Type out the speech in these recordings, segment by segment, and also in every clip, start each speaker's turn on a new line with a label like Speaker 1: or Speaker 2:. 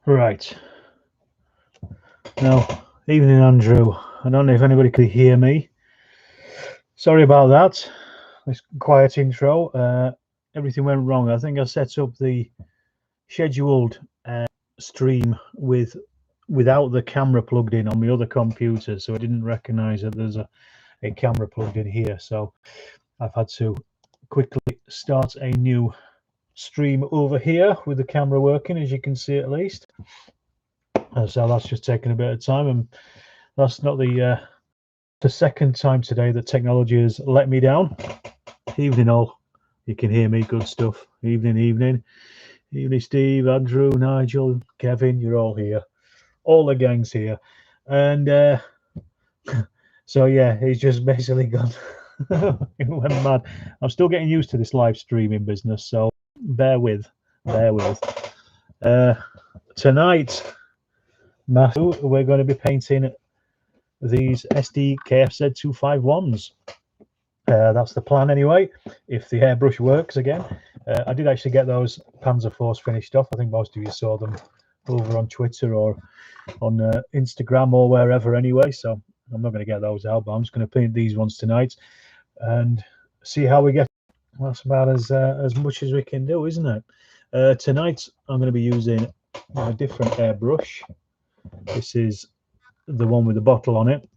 Speaker 1: Right. Now, evening, Andrew. I don't know if anybody could hear me. Sorry about that. This quiet intro. Everything went wrong. I think I set up the scheduled stream without the camera plugged in on my other computer, so I didn't recognize that there's a camera plugged in here. So I've had to quickly start a new stream over here with the camera working, as you can see at least. So that's just taken a bit of time, and that's not the second time today that technology has let me down. Evening all, you can hear me, good stuff. Evening, Steve, Andrew, Nigel, Kevin, you're all here. All the gang's here. And so yeah, he's just basically gone. It went mad. I'm still getting used to this live streaming business, so bear with. Tonight, Matthew, we're going to be painting these Sdkfz 251s. That's the plan anyway, if the airbrush works again. I did actually get those Panzer Force finished off. I think most of you saw them over on Twitter or on Instagram or wherever anyway, so I'm not going to get those out, but I'm just going to paint these ones tonight and see how we get. That's about as much as we can do, isn't it? Tonight I'm going to be using a different airbrush. This is the one with the bottle on it.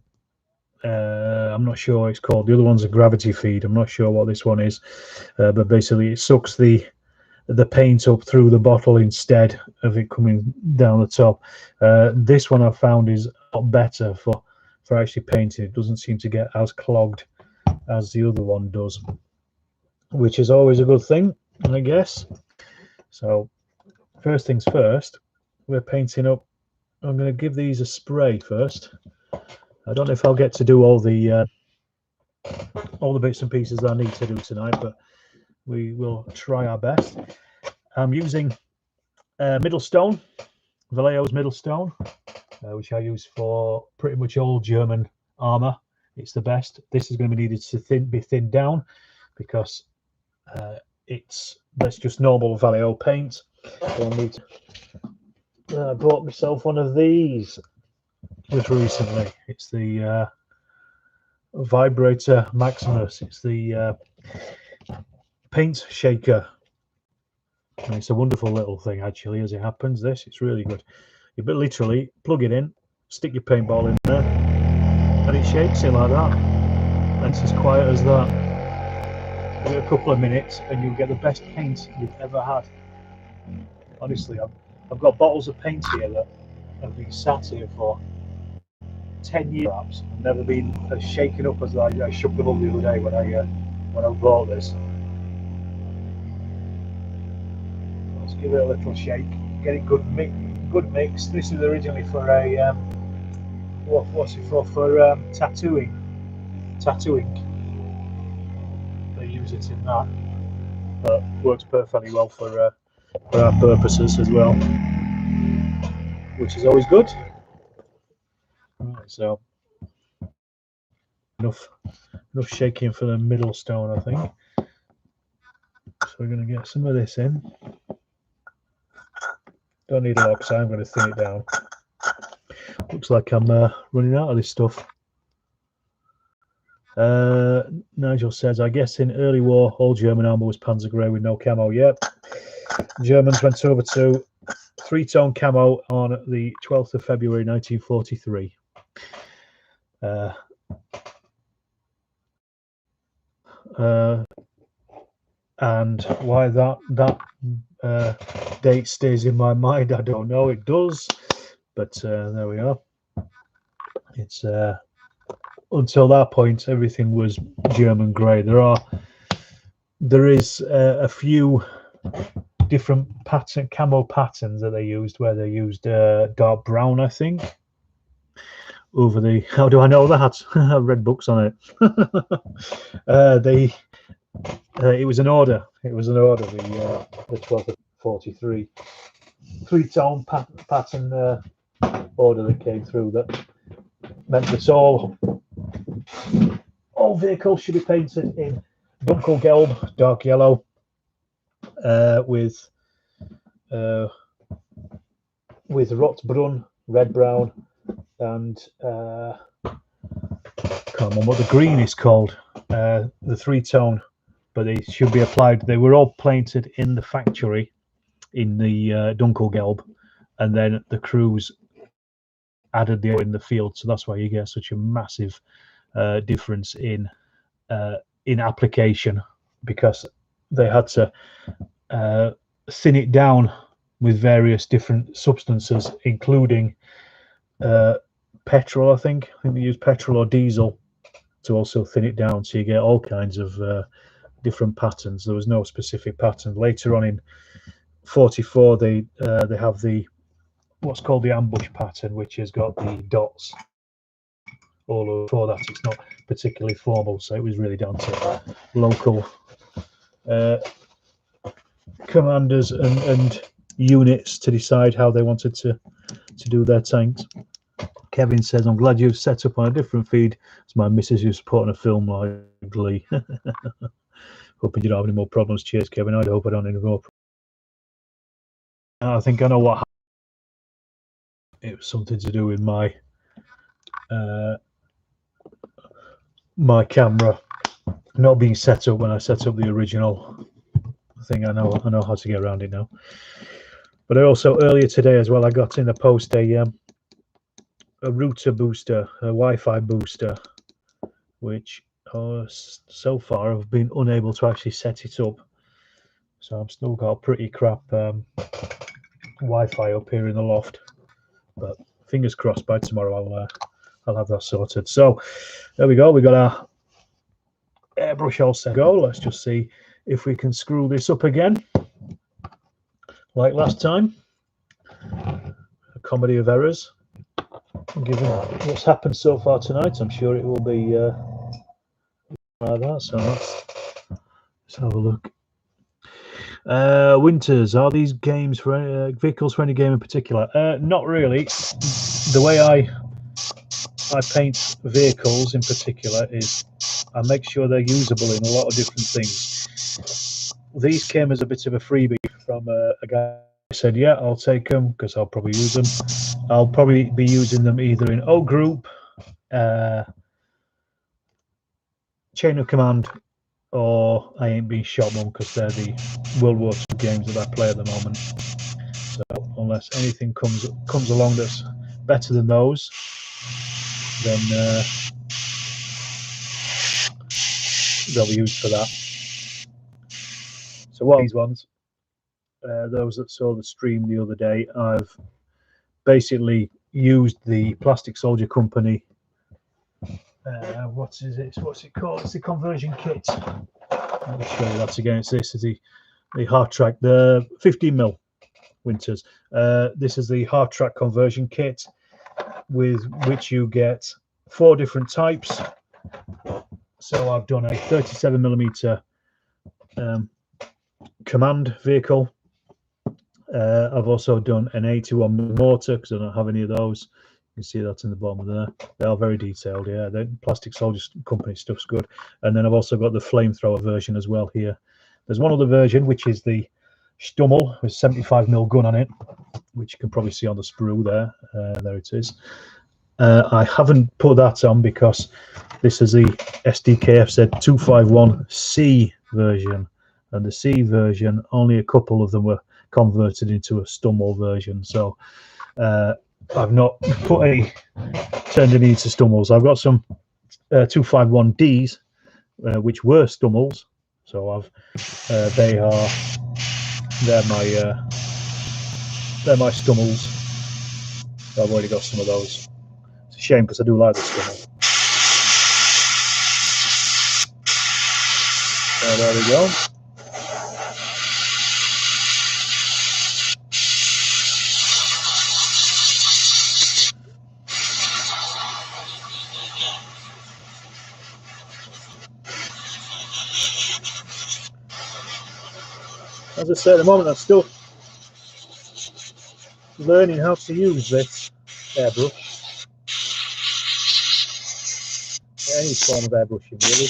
Speaker 1: I'm not sure what it's called. The other one's a gravity feed. I'm not sure what this one is, but basically it sucks the paint up through the bottle instead of it coming down the top. This one I found is a lot better for actually painting. It doesn't seem to get as clogged as the other one does, which is always a good thing, I guess. So first things first, we're painting up. I'm going to give these a spray first. I don't know if I'll get to do all the bits and pieces that I need to do tonight, but we will try our best. I'm using Middlestone, Vallejo's Middlestone, which I use for pretty much all German armour. It's the best. This is going to be needed to be thinned down because that's just normal Vallejo paint. So I need to, I bought myself one of these just recently. It's the Vibrator Maximus. It's the paint shaker. And it's a wonderful little thing, actually, as it happens. It's really good. You literally plug it in, stick your paintball in there, and it shakes it like that. And it's as quiet as that. Give it a couple of minutes, and you'll get the best paint you've ever had. Honestly, I've got bottles of paint here that have been sat here for 10 years perhaps, and never been as shaken up as I shook them up the other day when I bought this. Let's give it a little shake, get it good mix. This is originally for a what's it for tattooing. They use it in that, but works perfectly well for our purposes as well, which is always good. Right, so enough shaking for the Middlestone, I think. So we're going to get some of this in. Don't need a lot because I'm going to thin it down. Looks like I'm running out of this stuff. Nigel says, I guess in early war all German armour was Panzer Grey with no camo. Yep. Germans went over to 3-tone camo on the 12th of February 1943. And why that date stays in my mind, I don't know. It does, but there we are. It's until that point, everything was German grey. There is a few different camo patterns that they used, where they used dark brown, I think. Over the, how do I know that? I've read books on it. It was an order. It was an order. The 12th of 43, 3-tone pattern order that came through that meant that all vehicles should be painted in Dunkelgelb, dark yellow, with with Rotsbrunn, red brown, and can't remember what the green is called, the 3-tone, but they should be applied. They were all painted in the factory in the Dunkelgelb, and then the crews added the in the field, so that's why you get such a massive difference in application, because they had to thin it down with various different substances, including petrol. I think they use petrol or diesel to also thin it down, so you get all kinds of different patterns. There was no specific pattern. Later on in 44, they have the what's called the ambush pattern, which has got the dots all over. For that, it's not particularly formal, so it was really down to local commanders and units to decide how they wanted to do their tanks. Kevin says, I'm glad you've set up on a different feed. It's my missus who's supporting a film like Glee. Hoping you don't have any more problems. Cheers, Kevin. I hope I don't have any more problems. I think I know what happened. It was something to do with my my camera not being set up when I set up the original thing. I know how to get around it now. But I also, earlier today as well, I got in the post a router booster, a Wi-Fi booster, which so far I've been unable to actually set it up. So I've still got pretty crap Wi-Fi up here in the loft. But fingers crossed, by tomorrow I'll have that sorted. So there we go. We got our airbrush all set to go. Let's just see if we can screw this up again, like last time. A comedy of errors. Given what's happened so far tonight, I'm sure it will be like that. So let's have a look. Winters, are these games for vehicles for any game in particular? Not really. The way I paint vehicles in particular is I make sure they're usable in a lot of different things. These came as a bit of a freebie from a guy who said, yeah, I'll take them because I'll probably use them. I'll probably be using them either in O Group, Chain of Command, or I Ain't Been Shot One, because they're the World War II games that I play at the moment. So unless anything comes along that's better than those, then they'll be used for that. So what are these ones? Those that saw the stream the other day, I've basically used the Plastic Soldier Company. What's it called? It's the conversion kit. Let me show you that again. It's this is the hard track, the 15mm Winters. This is the hard track conversion kit, with which you get 4 different types. So I've done a 37mm command vehicle. I've also done an 81mm mortar because I don't have any of those. You can see that in the bottom there. They are very detailed. Yeah, the Plastic Soldier Company stuff's good. And then I've also got the flamethrower version as well here. There's one other version, which is the Stummel with 75mm gun on it, which you can probably see on the sprue there. There it is. I haven't put that on because this is the Sdkfz 251C version, and the C version, only a couple of them were converted into a Stummel version. So I've not put any turned any into Stummels. I've got some 251Ds, which were Stummels. So they're my Stummels. So I've already got some of those. It's a shame because I do like the Stummel. So there we go. As I say, at the moment I'm still learning how to use this airbrush. Any form of airbrushing, really.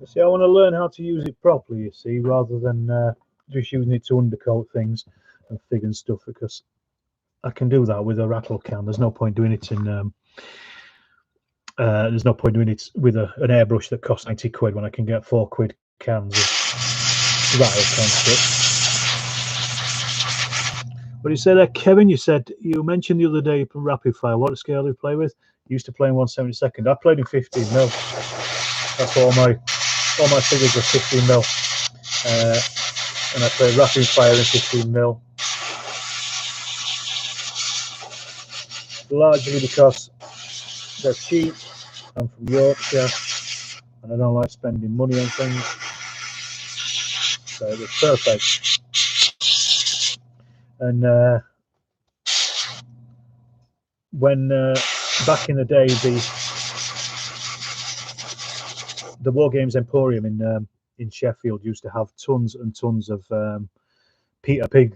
Speaker 1: See, I want to learn how to use it properly, you see, rather than just using it to undercoat things and fig and stuff, because I can do that with a rattle can. There's no point doing it in there's no point doing it with an airbrush that costs 90 quid when I can get 4 quid cans of rattle can stuff. What did you say there, Kevin? You mentioned the other day from rapid fire. What scale do you play with? You used to play in 1/72. I played in 15 mil. That's all my figures are 15 mil. And I play rapid fire in 15 mil. Largely because they're cheap. I'm from Yorkshire and I don't like spending money on things. So it was perfect. And when back in the day, the Wargames Emporium in Sheffield used to have tons and tons of Peter Pig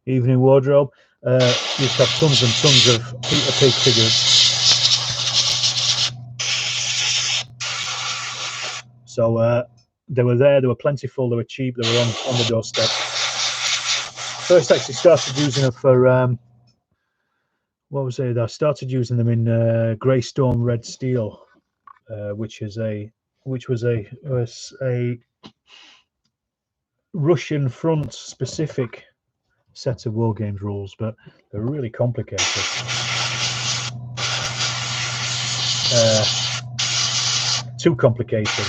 Speaker 1: evening wardrobe. Used to have tons and tons of Peter Pig figures. So they were there, they were plentiful, they were cheap, they were on the doorstep. First actually started using them for what was it? I started using them in Grey Storm Red Steel, which was a Russian front specific set of war games rules, but they're really complicated. Too complicated,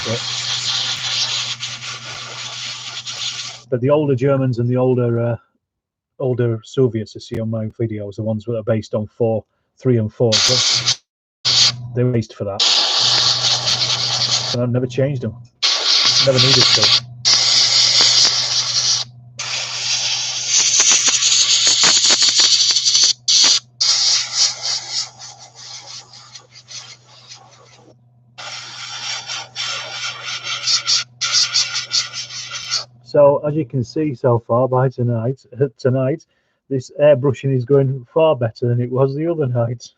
Speaker 1: but the older Germans and the older Soviets I see on my videos, the ones that are based on 4, 3 and 4, they were based for that. And I've never changed them. Never needed to. So as you can see so far by tonight, this airbrushing is going far better than it was the other night.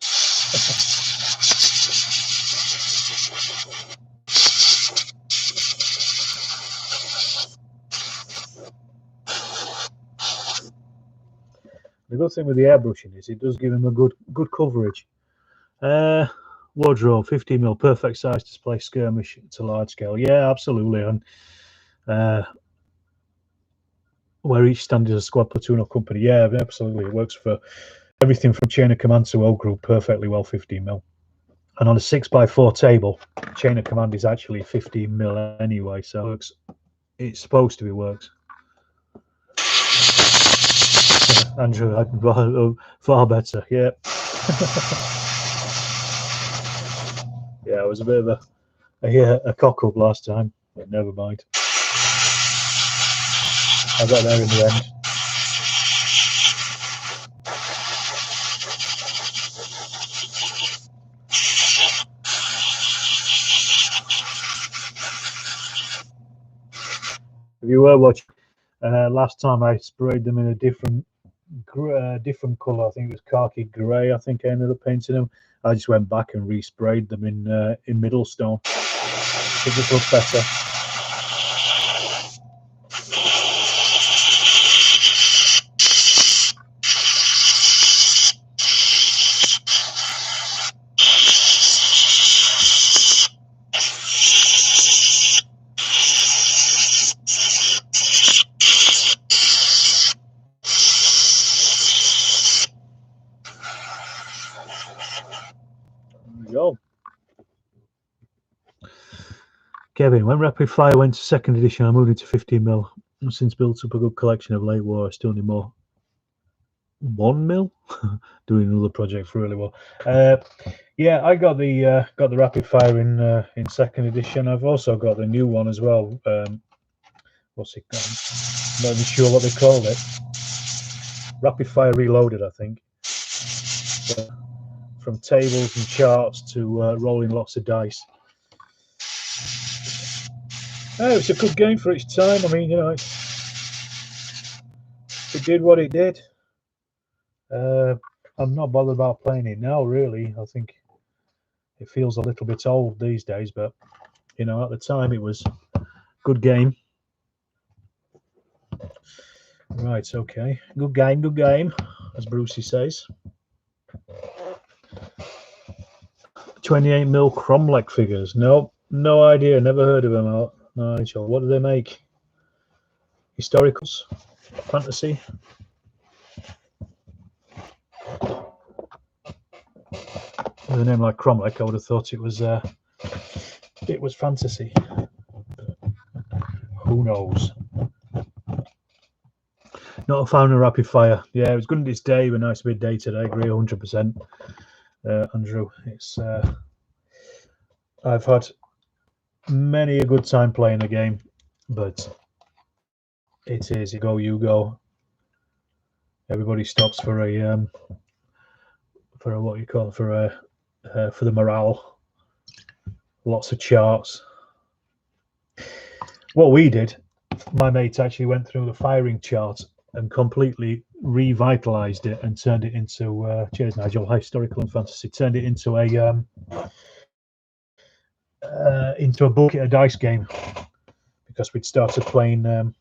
Speaker 1: The good thing with the airbrushing is it does give him a good coverage. Wardrobe 15 mil, perfect size to display skirmish to large scale. Yeah, absolutely. And where each stand is a squad, platoon or company. Yeah, absolutely. It works for everything from chain of command to O group perfectly well, 15 mil. And on a 6x4 table, chain of command is actually 15 mil anyway, so it's supposed to be works. Andrew, far better, yeah. Yeah, it was a bit of a cock up last time, but never mind. I got there in the end. If you were watching, last time I sprayed them in a different colour. I think it was khaki grey. I think I ended up painting them. I just went back and resprayed them in Middlestone. It just looks better. Kevin, when Rapid Fire went to 2nd edition, I moved into 15 mil. I've since built up a good collection of late war. I still need more. 1 mil. Doing another project really well. Yeah, I got the rapid fire in second edition. I've also got the new one as well. What's it called? Not even sure what they called it. Rapid fire reloaded, I think. From tables and charts to rolling lots of dice. Oh, it's a good game for its time. I mean, you know, it did what it did. I'm not bothered about playing it now, really. I think it feels a little bit old these days, but you know, at the time it was a good game. Right, okay. Good game, as Brucey says. 28mm Cromlech figures. No idea. Never heard of them. No, what do they make? Historicals? Fantasy? With a name like Cromlech, I would have thought it was fantasy. Who knows? Not a fan of rapid fire. Yeah, it was good in its day, but nice midday today. I agree 100%. Andrew, it's I've had many a good time playing the game, but it is you go. Everybody stops for a what you call it, for the morale. Lots of charts. What we did, my mate actually went through the firing chart and completely revitalized it and turned it into cheers Nigel, historical and fantasy, turned it into a bucket of dice game, because we'd started playing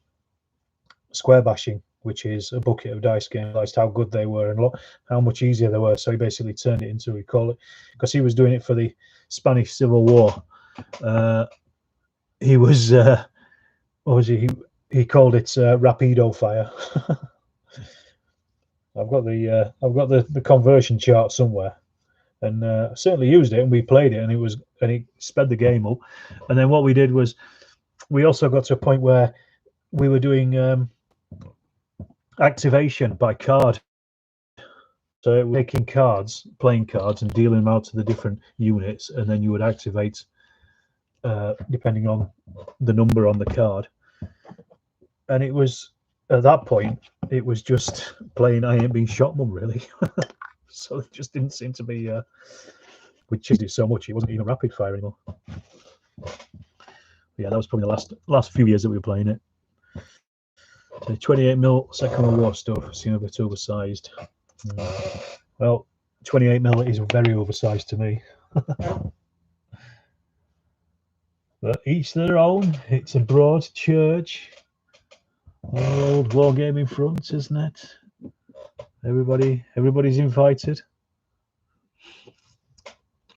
Speaker 1: square bashing, which is a bucket of dice game. Realized how good they were and how much easier they were, so he basically turned it into, we call it, because he was doing it for the Spanish Civil War. He was what was he called it rapido fire. I've got the conversion chart somewhere, and certainly used it, and we played it, and it sped the game up. And then what we did was we also got to a point where we were doing activation by card. So it was making cards, playing cards, and dealing them out to the different units, and then you would activate depending on the number on the card. And it was, at that point, it was just playing I Ain't Been Shot Mum, really. So it just didn't seem to be, we changed it so much, it wasn't even rapid fire anymore. Yeah, that was probably the last few years that we were playing it. So 28mm Second World War stuff seemed a bit oversized. Well, 28mm is very oversized to me. But each their own. It's a broad church. Old Wargaming front, isn't it? Everybody's invited.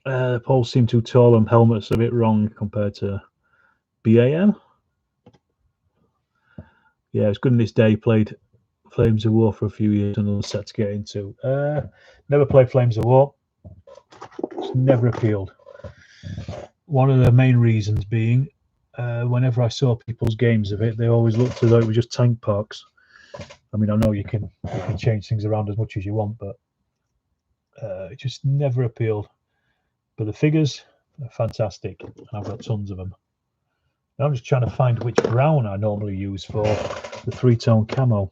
Speaker 1: The poles seem too tall and helmets a bit wrong compared to BAM. Yeah, it's good in this day. Played Flames of War for a few years, another set to get into. Never played Flames of War. It's never appealed. One of the main reasons being, whenever I saw people's games of it, they always looked as though it was just tank parks. I mean, I know you can change things around as much as you want, but it just never appealed. But the figures are fantastic, and I've got tons of them. Now I'm just trying to find which brown I normally use for the three-tone camo.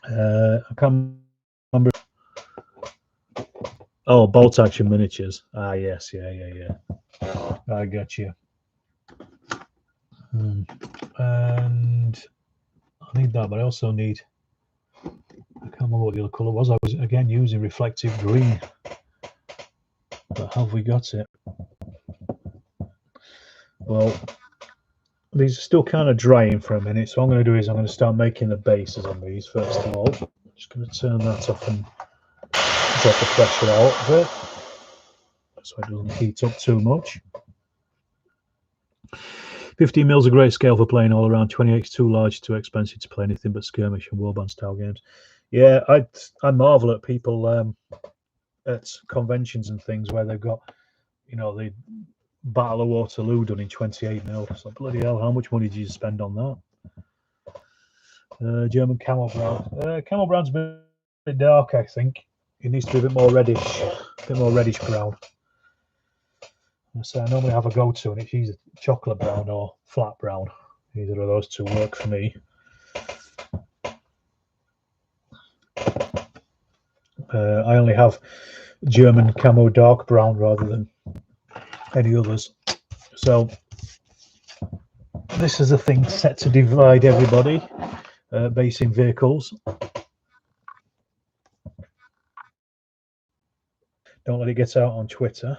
Speaker 1: I can't remember. Oh, bolt action miniatures. Ah, yes, yeah. I got you. And I need that, but I also need, I can't remember what the other colour was. I was again using reflective green, but have we got it? Well, these are still kind of drying for a minute, so what I'm going to do is I'm going to start making the bases on these first of all. Just going to turn that off and drop the pressure out of it, so it doesn't heat up too much. 15mm is a great scale for playing all around. 28's too large, too expensive to play anything but skirmish and warband style games. Yeah, I marvel at people at conventions and things where they've got, you know, the Battle of Waterloo done in 28mm. So bloody hell, how much money did you spend on that? German Camo Brand. Camo Brand's been bit dark, I think. It needs to be a bit more reddish brown. So I normally have a go-to, and it's either chocolate brown or flat brown. Either of those two work for me. I only have German camo dark brown rather than any others. So this is a thing set to divide everybody, basing vehicles. Don't let it get out on Twitter.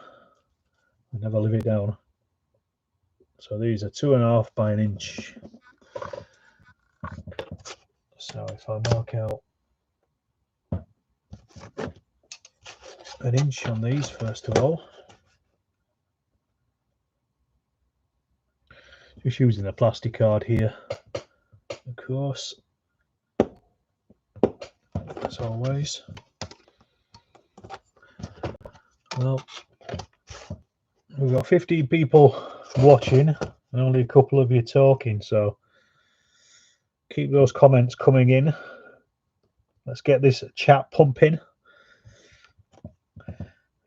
Speaker 1: I never live it down. So these are 2.5 by 1 inch. So if I mark out 1 inch on these first of all, just using a plastic card here, of course, as always. Well, we've got 50 people watching and only a couple of you talking, so keep those comments coming in. Let's get this chat pumping.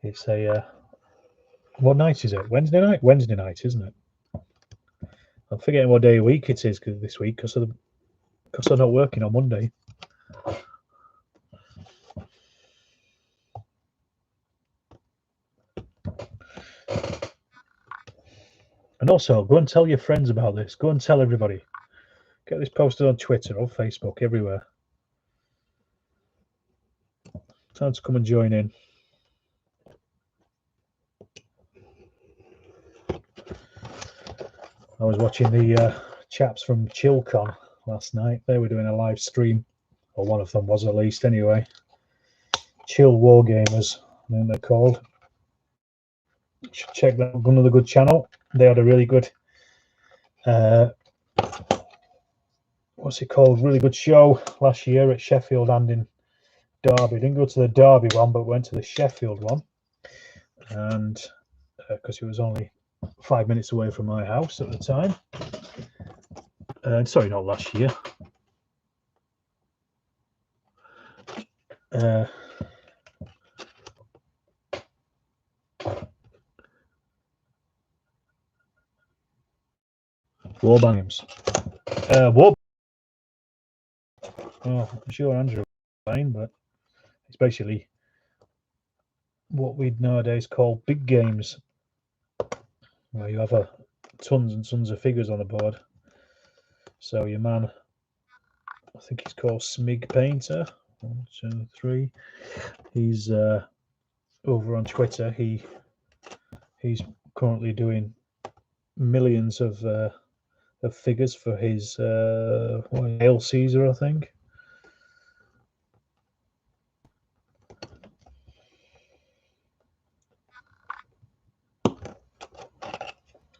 Speaker 1: It's a what night is it? Wednesday night? Wednesday night, isn't it? I'm forgetting what day of week it is this week because I'm not working on Monday. And also, go and tell your friends about this. Go and tell everybody. Get this posted on Twitter or Facebook, everywhere. Time to come and join in. I was watching the chaps from ChillCon last night. They were doing a live stream, or one of them was at least anyway. Chill Wargamers, I think they're called. You should check that. Another good channel. They had a really good, what's it called? Really good show last year at Sheffield and in Derby. Didn't go to the Derby one, but went to the Sheffield one, and because it was only 5 minutes away from my house at the time. Sorry, not last year. Wargames. Oh, I'm sure Andrew was fine, but it's basically what we'd nowadays call big games, where you have tons and tons of figures on the board. So your man, I think he's called Smig Painter. 1, 2, 3. He's over on Twitter. He's currently doing millions of figures for his Hail Caesar, I think.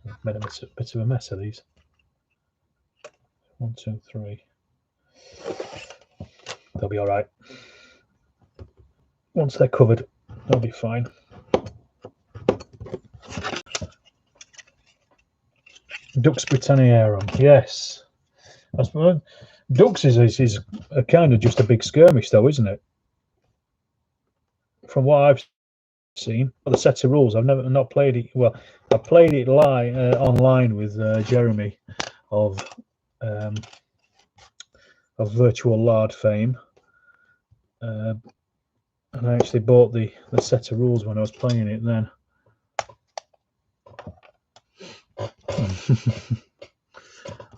Speaker 1: I've made a bit of a mess of these. 1, 2, 3. They'll be all right. Once they're covered, they'll be fine. Dux Britanniarum, yes. I suppose Dux is a kind of just a big skirmish, though, isn't it? From what I've seen, the set of rules, I've not played it. Well, I played it live online with Jeremy of Virtual Lard fame, and I actually bought the set of rules when I was playing it then.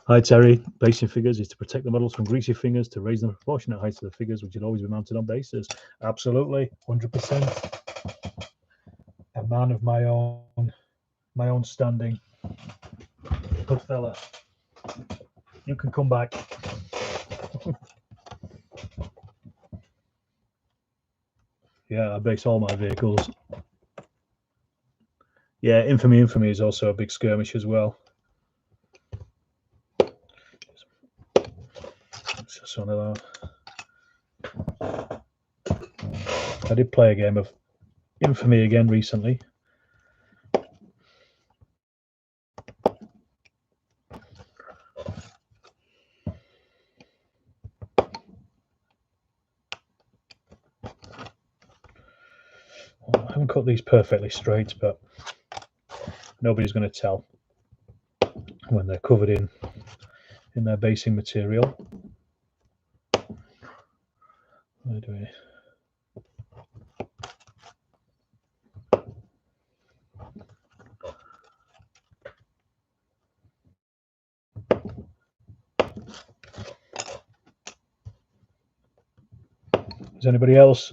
Speaker 1: Hi Terry, basing figures is to protect the models from greasy fingers, to raise the proportionate height of the figures, which should always be mounted on bases. Absolutely, 100%. A man of my own standing. Good fella. You can come back. Yeah, I base all my vehicles. Yeah, Infamy is also a big skirmish as well. It's just one of those. I did play a game of Infamy again recently. cut these perfectly straight, but nobody's going to tell when they're covered in their basing material. Where do we? Is anybody else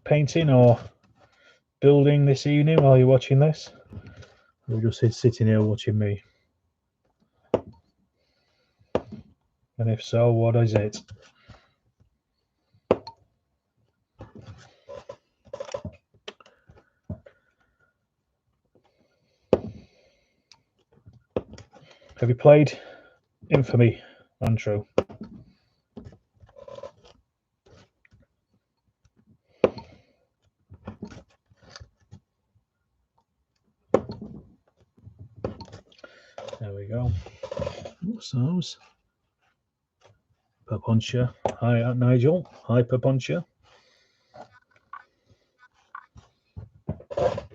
Speaker 1: painting or building this evening while you're watching this? Or just sitting here watching me? And if so, what is it? Have you played Infamy, Andrew? There we go. What's those? Perpuncher. Hi, Nigel. Hi, Perpuncher.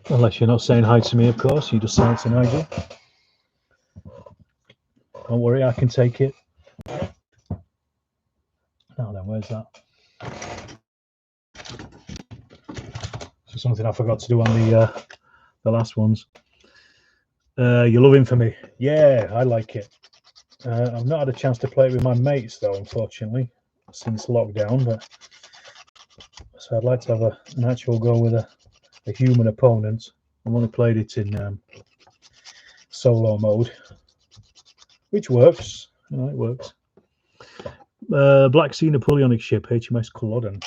Speaker 1: Unless you're not saying hi to me, of course. You just say it to Nigel. Don't worry, I can take it. Now then, where's that? So something I forgot to do on the last ones. You love Infamy. Yeah, I like it. I've not had a chance to play it with my mates though, unfortunately, since lockdown. But so I'd like to have an actual go with a human opponent. I've only played it in solo mode, which works. You know, it works. Black Sea Napoleonic ship, HMS Culloden.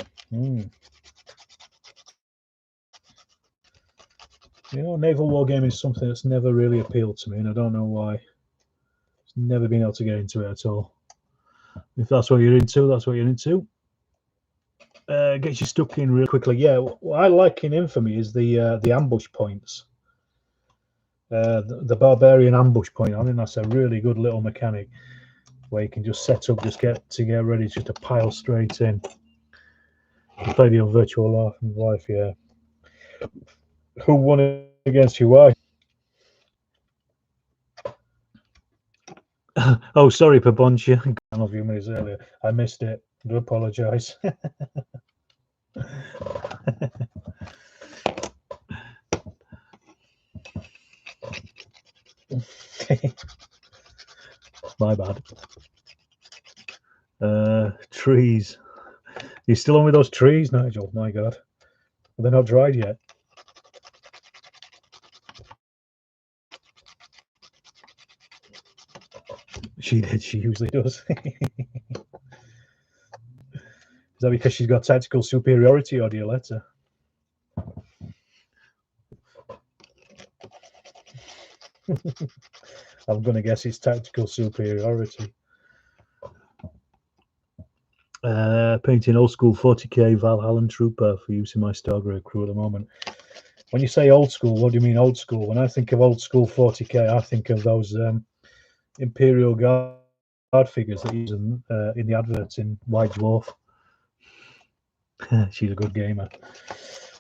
Speaker 1: You know, naval wargaming is something that's never really appealed to me, and I don't know why. It's never been able to get into it at all. If that's what you're into, that's what you're into. Gets you stuck in real quickly. Yeah, what I like in Infamy is the ambush points. The barbarian ambush point. I think that's a really good little mechanic where you can just set up, just get ready, just to pile straight in. You play the virtual life, yeah. Who won against you? Why? Oh, sorry, Paboncha. A few minutes earlier, I missed it. I do apologise. My bad. Trees. You still on with those trees, Nigel? My God, they're not dried yet. She did. She usually does. Is that because she's got tactical superiority, or do you let her? I'm going to guess it's tactical superiority. Painting old school 40k Valhalla Trooper for use in my Stargrave crew at the moment. When you say old school, what do you mean old school? When I think of old school 40k, I think of those Imperial Guard figures that you use in the adverts in White Dwarf. She's a good gamer.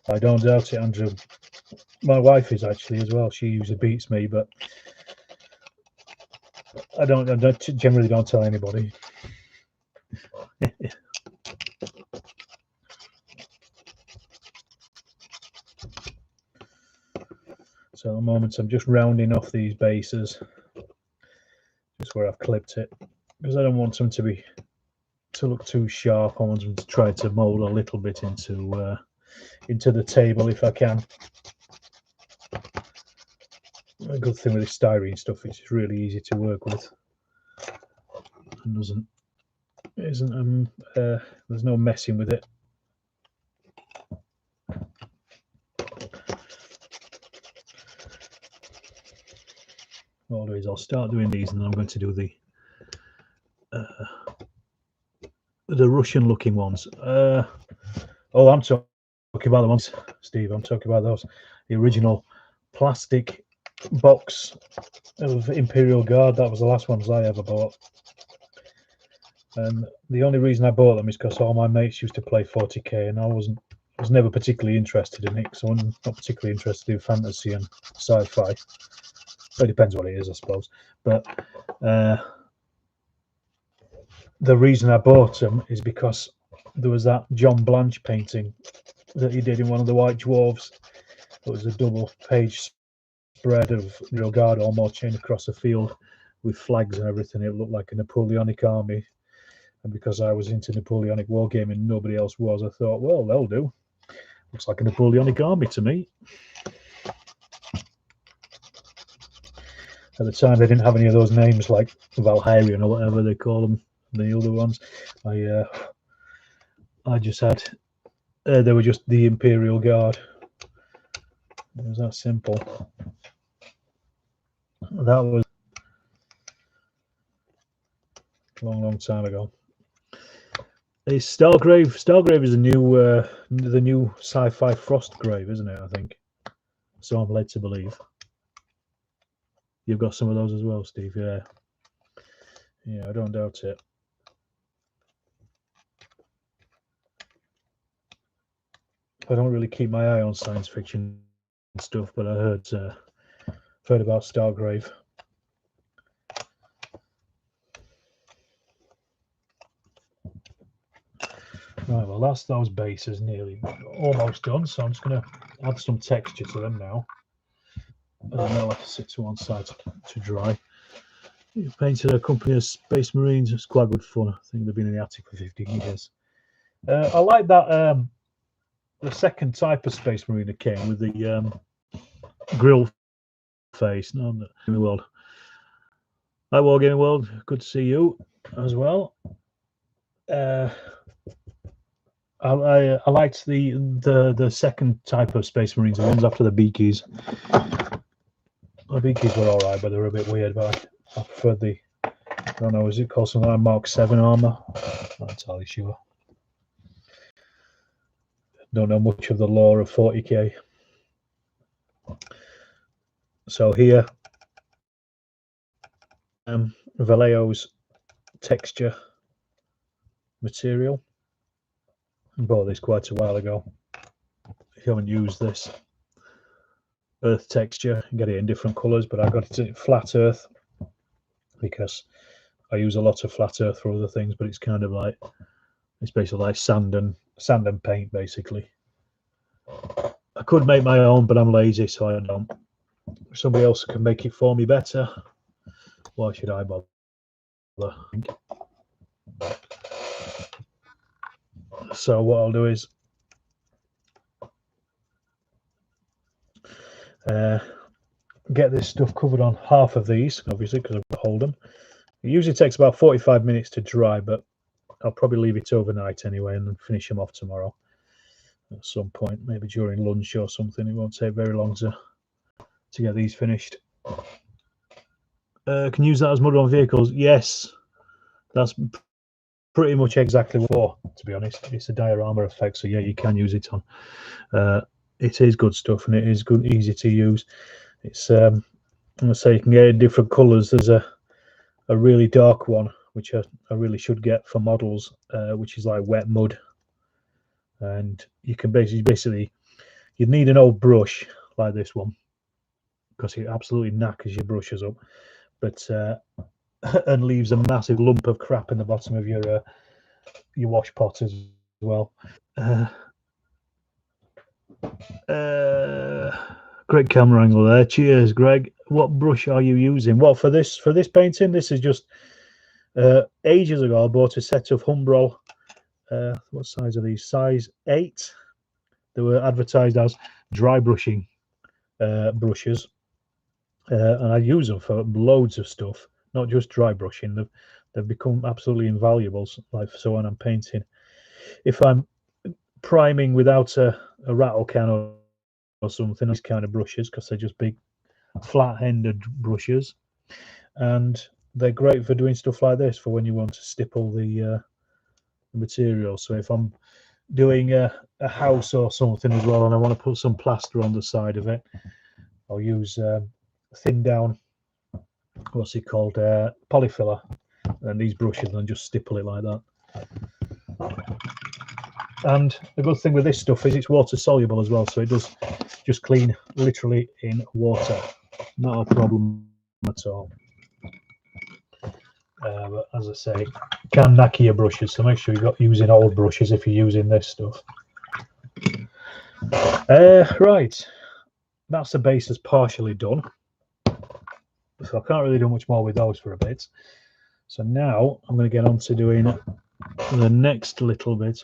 Speaker 1: I don't doubt it, Andrew. My wife is actually as well. She usually beats me, but I generally don't tell anybody. So at the moment I'm just rounding off these bases, just where I've clipped it, because I don't want them to look too sharp. I want them to try to mold a little bit into the table if I can. A good thing with this styrene stuff, it's really easy to work with, and there's no messing with it. What I'll do is I'll start doing these, and then I'm going to do the Russian-looking ones. Oh, I'm talking about the ones, Steve. I'm talking about those, the original plastic box of Imperial Guard. That was the last ones I ever bought, and the only reason I bought them is because all my mates used to play 40k, and I was never particularly interested in it, so I'm not particularly interested in fantasy and sci-fi. It depends what it is, I suppose. But the reason I bought them is because there was that John Blanche painting that he did in one of the White Dwarfs. It was a double-page spread of Imperial Guard all marching across a field with flags and everything. It looked like a Napoleonic army. And because I was into Napoleonic wargaming and nobody else was, I thought, well, they'll do. Looks like a Napoleonic army to me. At the time, they didn't have any of those names like Valharian or whatever they call them, the other ones. I just had, they were just the Imperial Guard. It was that simple. That was a long time ago. It's Stargrave. Stargrave is the new sci-fi Frostgrave, isn't it? I think. So I'm led to believe. You've got some of those as well, Steve. Yeah. Yeah, I don't doubt it. I don't really keep my eye on science fiction stuff, but I heard about Stargrave. Right, well, those bases nearly almost done, so I'm just going to add some texture to them now. And then they'll have to sit to one side to dry. You painted a company of Space Marines. It's quite good fun. I think they've been in the attic for 15 years. I like that the second type of Space Marine that came with the grill face. No, in the world. Hi, Wargaming World. Good to see you as well. I liked the second type of Space Marines, the ones after the Beakies. The Beakies were alright, but they were a bit weird. But I preferred the, I don't know, is it called something like Mark 7 armor? Not entirely sure. Don't know much of the lore of 40k. So here, Vallejo's texture material. I bought this quite a while ago. If you haven't used this, earth texture, you get it in different colours, but I got it in flat earth because I use a lot of flat earth for other things, but it's kind of like, it's basically like sand and paint, basically. I could make my own, but I'm lazy, so I don't. If somebody else can make it for me better, why should I bother? So what I'll do is get this stuff covered on half of these, obviously, because I've got to hold them. It usually takes about 45 minutes to dry, but I'll probably leave it overnight anyway and then finish them off tomorrow at some point, maybe during lunch or something. It won't take very long to get these finished. Can use that as mud on vehicles? Yes, that's pretty much exactly what, to be honest. It's a diorama effect, so yeah, you can use it on. It is good stuff, and it is good, easy to use. It's let's say you can get it in different colours. There's a really dark one which I really should get for models, which is like wet mud, and you can basically you'd need an old brush like this one because it absolutely knackers your brushes up, but and leaves a massive lump of crap in the bottom of your wash pot as well. Great camera angle there. Cheers, Greg. What brush are you using? Well, for this painting, this is just ages ago I bought a set of Humbrol. What size are these? Size 8. They were advertised as dry brushing brushes, and I use them for loads of stuff, not just dry brushing. They've become absolutely invaluable. Like so when I'm painting, if I'm priming without a rattle can or something, these kind of brushes, because they're just big flat-ended brushes, and they're great for doing stuff like this for when you want to stipple the material. So if I'm doing a house or something as well and I want to put some plaster on the side of it, I'll use thin down, what's it called, polyfiller, and these brushes, and just stipple it like that. And the good thing with this stuff is it's water soluble as well, so it does just clean literally in water. Not a problem at all. But as I say, you can knacker your brushes, so make sure you're not using old brushes if you're using this stuff. Right, that's the bases partially done, so I can't really do much more with those for a bit. So now I'm going to get on to doing the next little bit.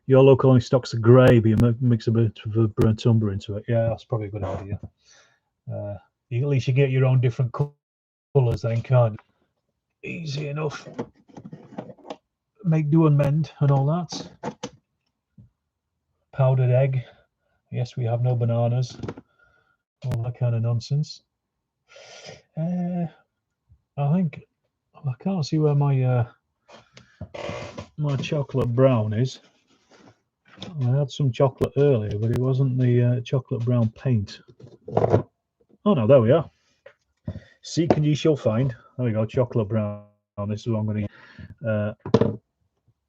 Speaker 1: Your local only stocks the grey, but you mix a bit of a burnt umber into it. Yeah, that's probably a good idea. At least you get your own different colours then, can't you? Easy enough. Make do and mend and all that. Powdered egg. Yes, we have no bananas. All that kind of nonsense. I think I can't see where my my chocolate brown is. I had some chocolate earlier, but it wasn't the chocolate brown paint. Oh no, there we are. Seek and ye shall find. There we go, chocolate brown. This is what I'm going to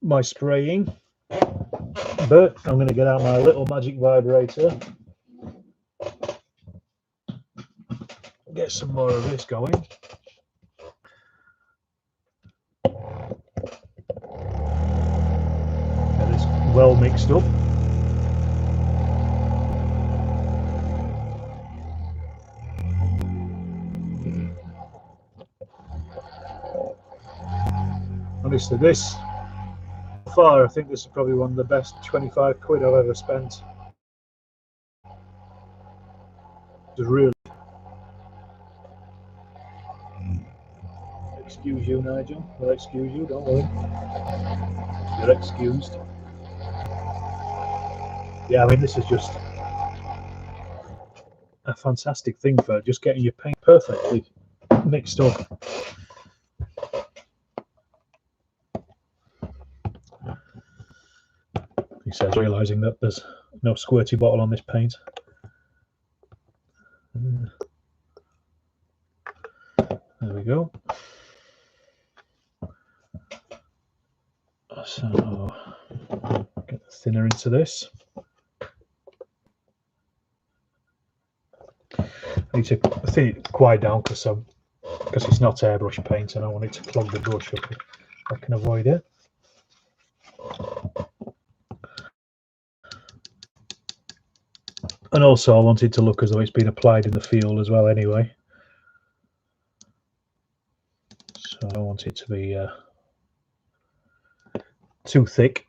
Speaker 1: my spraying. But I'm going to get out my little magic vibrator. Get some more of this going. Get this well mixed up. Honestly, this far, I think this is probably one of the best 25 quid I've ever spent. Just really. Excuse you, Nigel. I'll excuse you, don't worry. You're excused. Yeah, I mean, this is just a fantastic thing for just getting your paint perfectly mixed up. He says, realising that there's no squirty bottle on this paint. There we go. So, get the thinner into this. I need to thin it quite down because it's not airbrush paint and I want it to clog the brush up if I can avoid it. And also I want it to look as though it's been applied in the field as well anyway. So I don't want it to be too thick.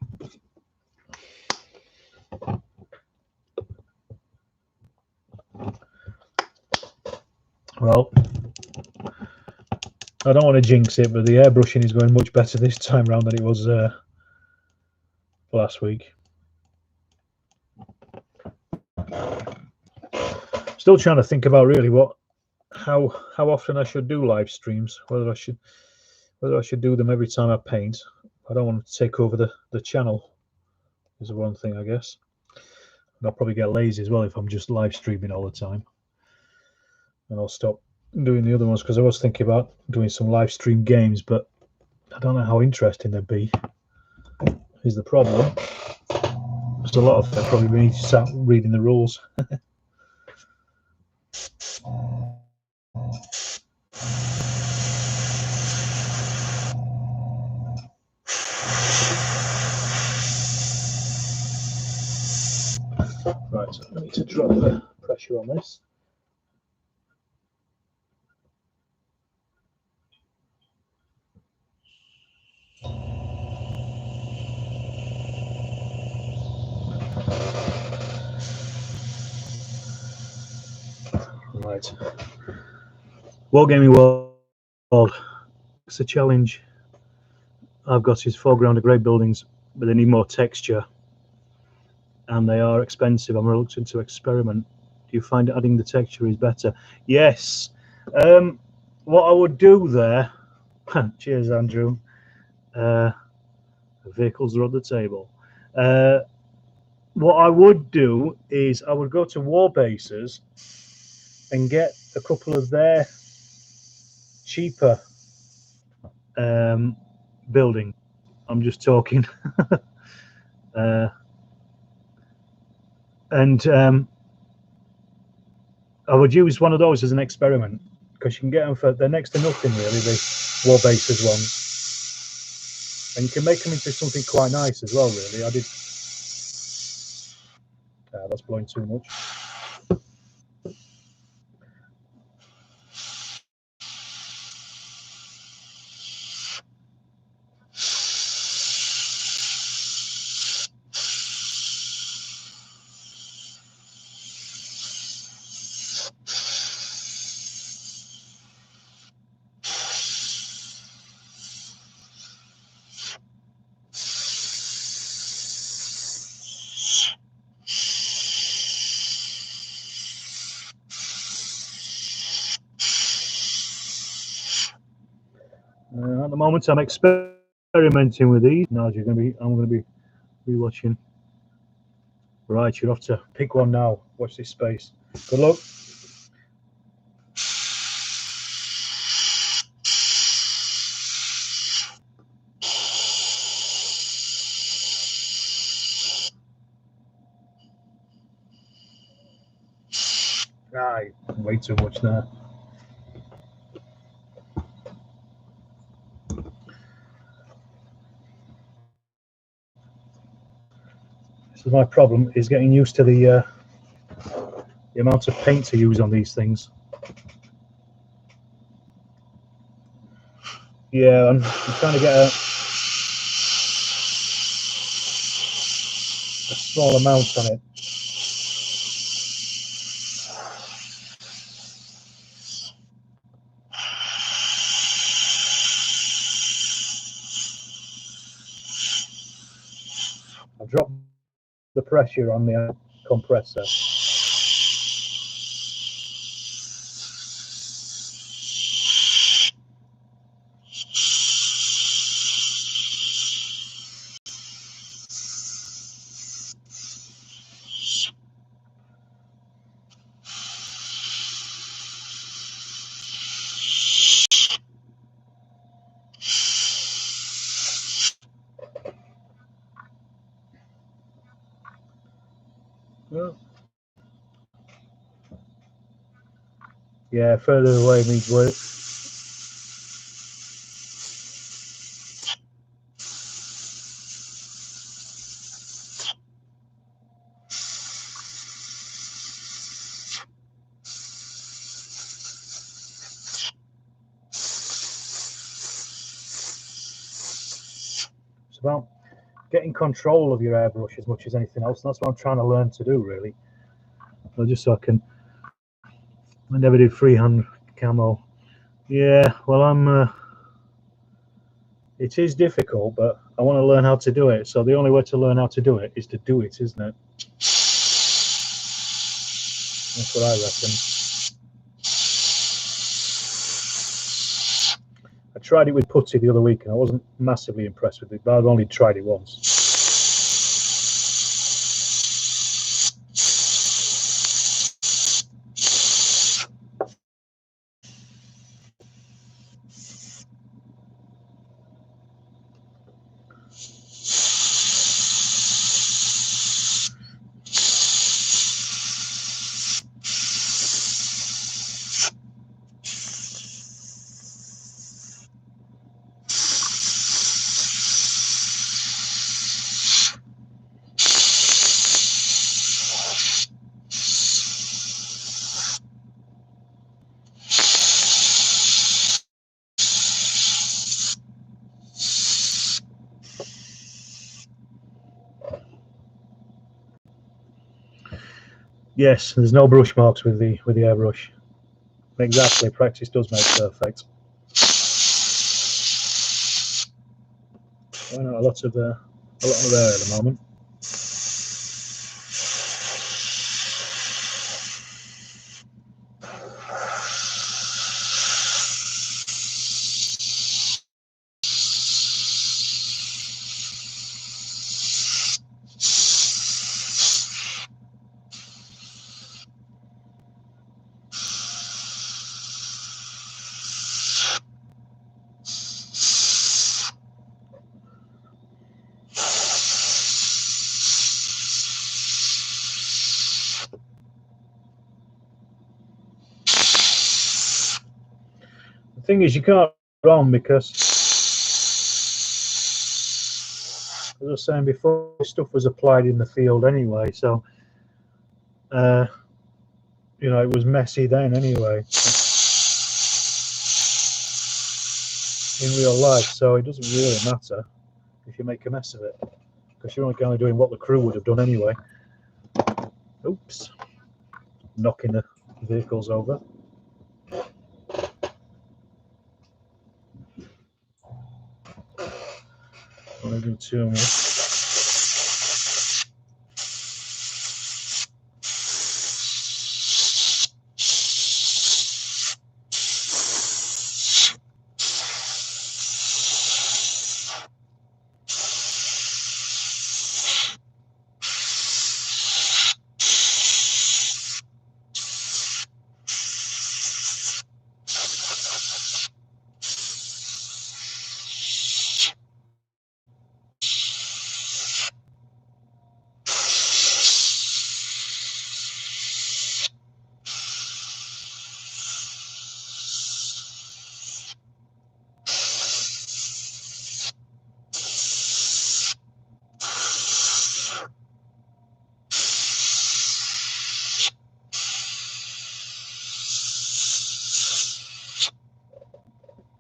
Speaker 1: Well, I don't want to jinx it, but the airbrushing is going much better this time round than it was last week. Still trying to think about really how often I should do live streams. Whether I should do them every time I paint. I don't want to take over the channel. Is one thing, I guess. And I'll probably get lazy as well if I'm just live streaming all the time. And I'll stop doing the other ones because I was thinking about doing some live stream games, but I don't know how interesting they'd be. Is the problem? There's a lot of them probably need to start reading the rules. Right, so I need to drop the pressure on this. Right. Wargaming World. It's a challenge. I've got his foreground of grey buildings, but they need more texture. And they are expensive. I'm reluctant to experiment. Do you find adding the texture is better? Yes. What I would do there, cheers Andrew, vehicles are on the table. What I would do is I would go to war bases and get a couple of their cheaper buildings I'm just talking. And I would use one of those as an experiment, because you can get them for they're next to nothing really, the War Bases ones, and you can make them into something quite nice as well. Really, I did. That's blowing too much. At the moment, I'm experimenting with these. Now I'm going to be rewatching. Right, you're off to pick one now. Watch this space. Good luck. Aye, way too much there. This is my problem, is getting used to the amount of paint to use on these things. Yeah, I'm trying to get a small amount on it. I've dropped the pressure on the compressor. Well, yeah, further away means work. It's about getting control of your airbrush as much as anything else. And that's what I'm trying to learn to do, really. Just so I can. I never did freehand camo. Yeah, well, it is difficult, but I want to learn how to do it. So the only way to learn how to do it is to do it, isn't it? That's what I reckon. I tried it with putty the other week, and I wasn't massively impressed with it, but I've only tried it once. Yes, there's no brush marks with the airbrush. Exactly, practice does make perfect. Why not a lot of there at the moment. The thing is, you can't go on because, as I was saying before, stuff was applied in the field anyway, so you know, it was messy then anyway in real life, so it doesn't really matter if you make a mess of it, because you're only kind of doing what the crew would have done anyway. Oops, knocking the vehicles over. Only do 2 more.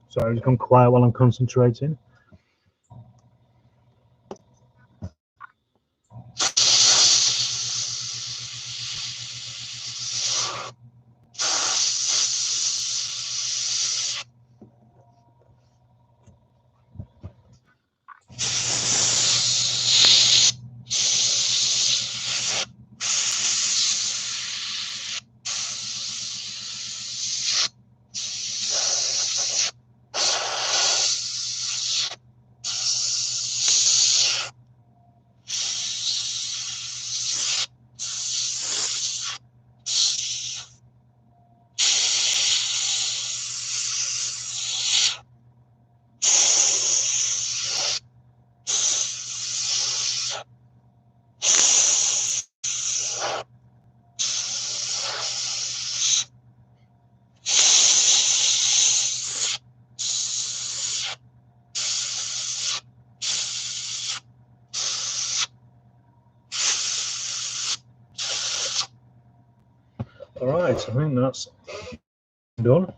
Speaker 1: Sorry, I've just gone quiet while I'm concentrating. All right, I think that's done.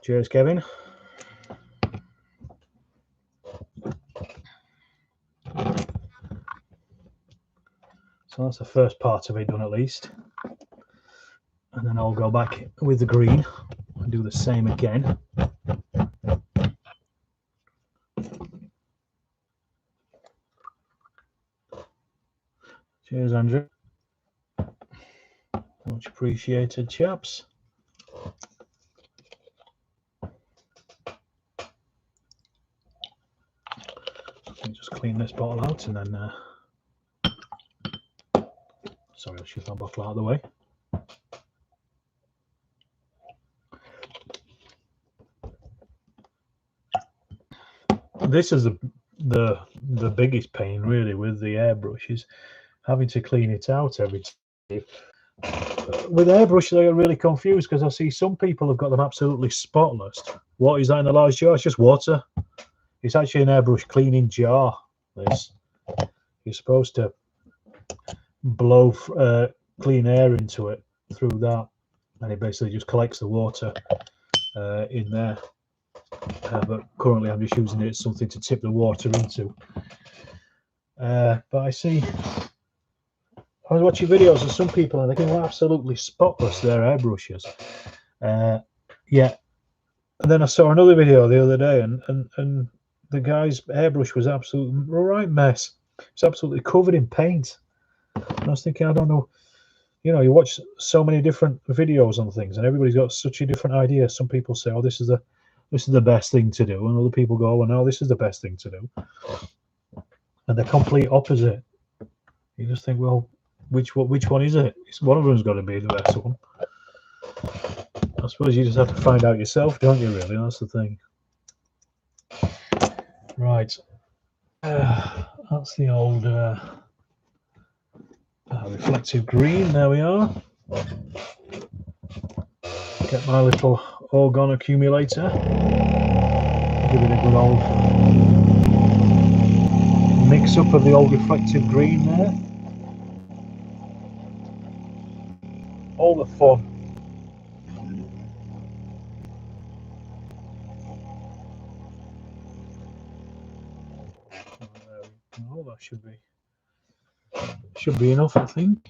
Speaker 1: Cheers, Kevin. So that's the first part of it done at least. And then I'll go back with the green and do the same again. Cheers, Andrew. Much appreciated, chaps. Let me just clean this bottle out and then sorry, I'll shift that bottle out of the way. This is the biggest pain really with the airbrush, is having to clean it out every time. With airbrush, I get really confused because I see some people have got them absolutely spotless. What is that in the large jar? It's just water. It's actually an airbrush cleaning jar. This, you're supposed to blow clean air into it through that, and it basically just collects the water in there. But currently I'm just using it as something to tip the water into. But I see, I was watching videos of some people and they go absolutely spotless, their airbrushes. Yeah. And then I saw another video the other day, and the guy's airbrush was absolutely a right mess. It's absolutely covered in paint. And I was thinking, I don't know, you know, you watch so many different videos on things and everybody's got such a different idea. Some people say, oh, this is the best thing to do, and other people go, well, no, this is the best thing to do. And they're complete opposite. You just think, well, which one is it? One of them's got to be the best one. I suppose you just have to find out yourself, don't you, really? That's the thing. Right. That's the old Reflective green, there we are. Get my little orgon accumulator. Give it a good old mix up of the old reflective green there. All the fun. Oh, that should be enough, I think.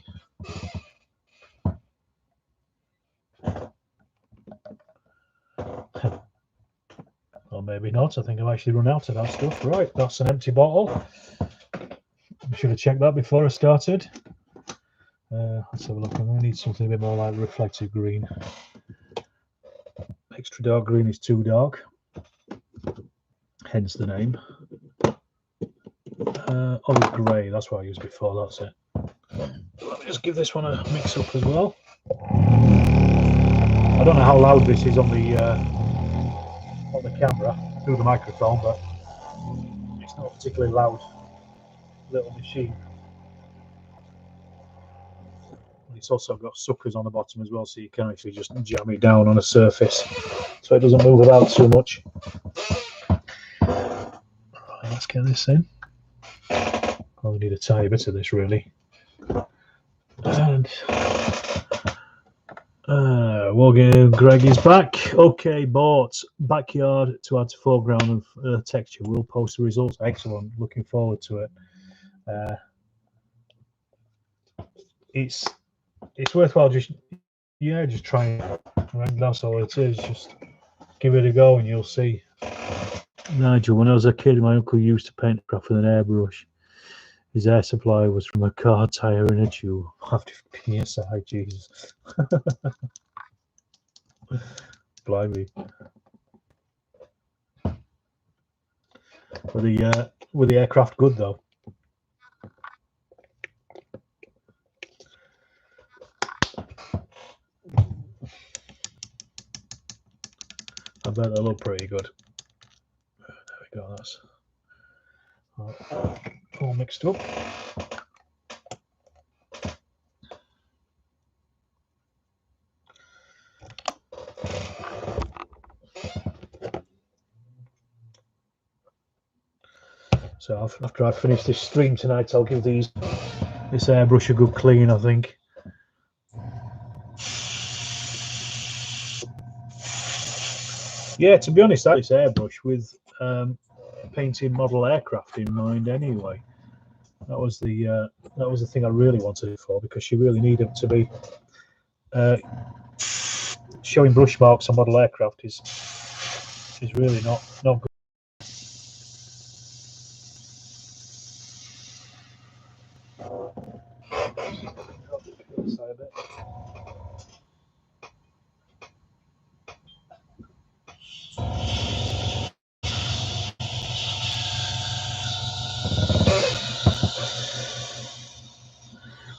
Speaker 1: Or maybe not. I think I've actually run out of that stuff. Right, that's an empty bottle. I should have checked that before I started. Let's have a look. I'm going to need something a bit more like reflective green. Extra dark green is too dark, hence the name. Olive grey, that's what I used before, that's it. Let me just give this one a mix up as well. I don't know how loud this is on the camera through the microphone, but it's not a particularly loud little machine. It's also got suckers on the bottom as well, so you can actually just jam it down on a surface so it doesn't move about too much. Right, let's get this in. Only need a tiny bit of this really. And Wargaming Greg is back. Okay, bought backyard to add to foreground of texture. We'll post the results. Excellent. Looking forward to it. It's worthwhile just trying it. Right? That's all it is. Just give it a go and you'll see. Nigel, when I was a kid, my uncle used to paint craft with an airbrush. His air supply was from a car tire in a tube. After PSI, Jesus. Blimey. Were the aircraft good though? I bet they look pretty good. There we go. That's all mixed up. So after I finish this stream tonight, I'll give this airbrush a good clean, I think. Yeah, to be honest, this airbrush with painting model aircraft in mind anyway. That was the thing I really wanted it for, because you really need it to be showing brush marks on model aircraft is really not good.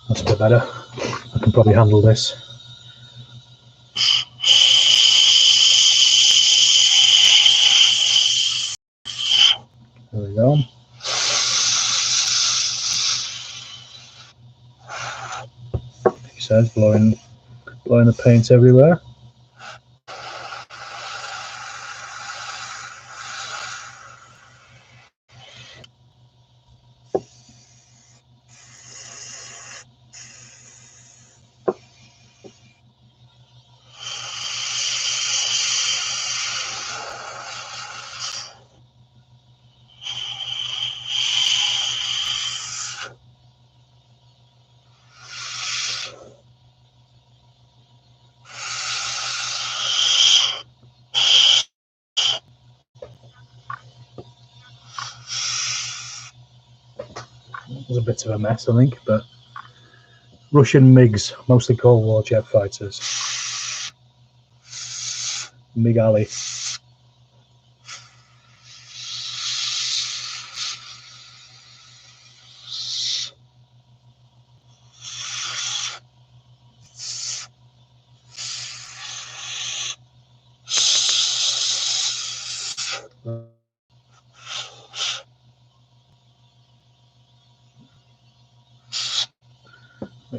Speaker 1: That's a bit better. I can probably handle this. There we go. He says, blowing the paint everywhere. It was a bit of a mess, I think, but Russian MiGs, mostly Cold War jet fighters. MiG Alley.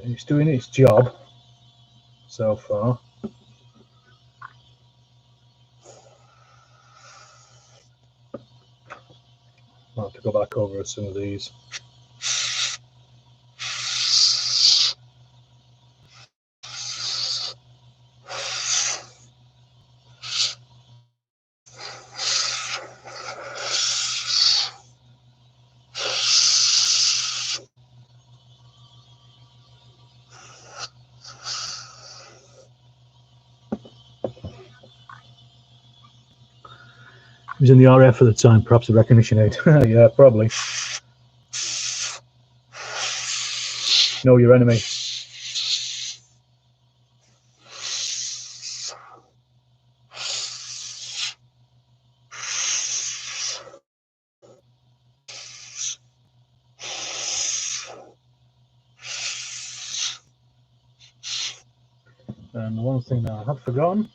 Speaker 1: It's doing its job so far. I'll have to go back over some of these. He was in the RF at the time, perhaps a recognition aid. Yeah, probably. Know your enemy. And the one thing that I had forgotten,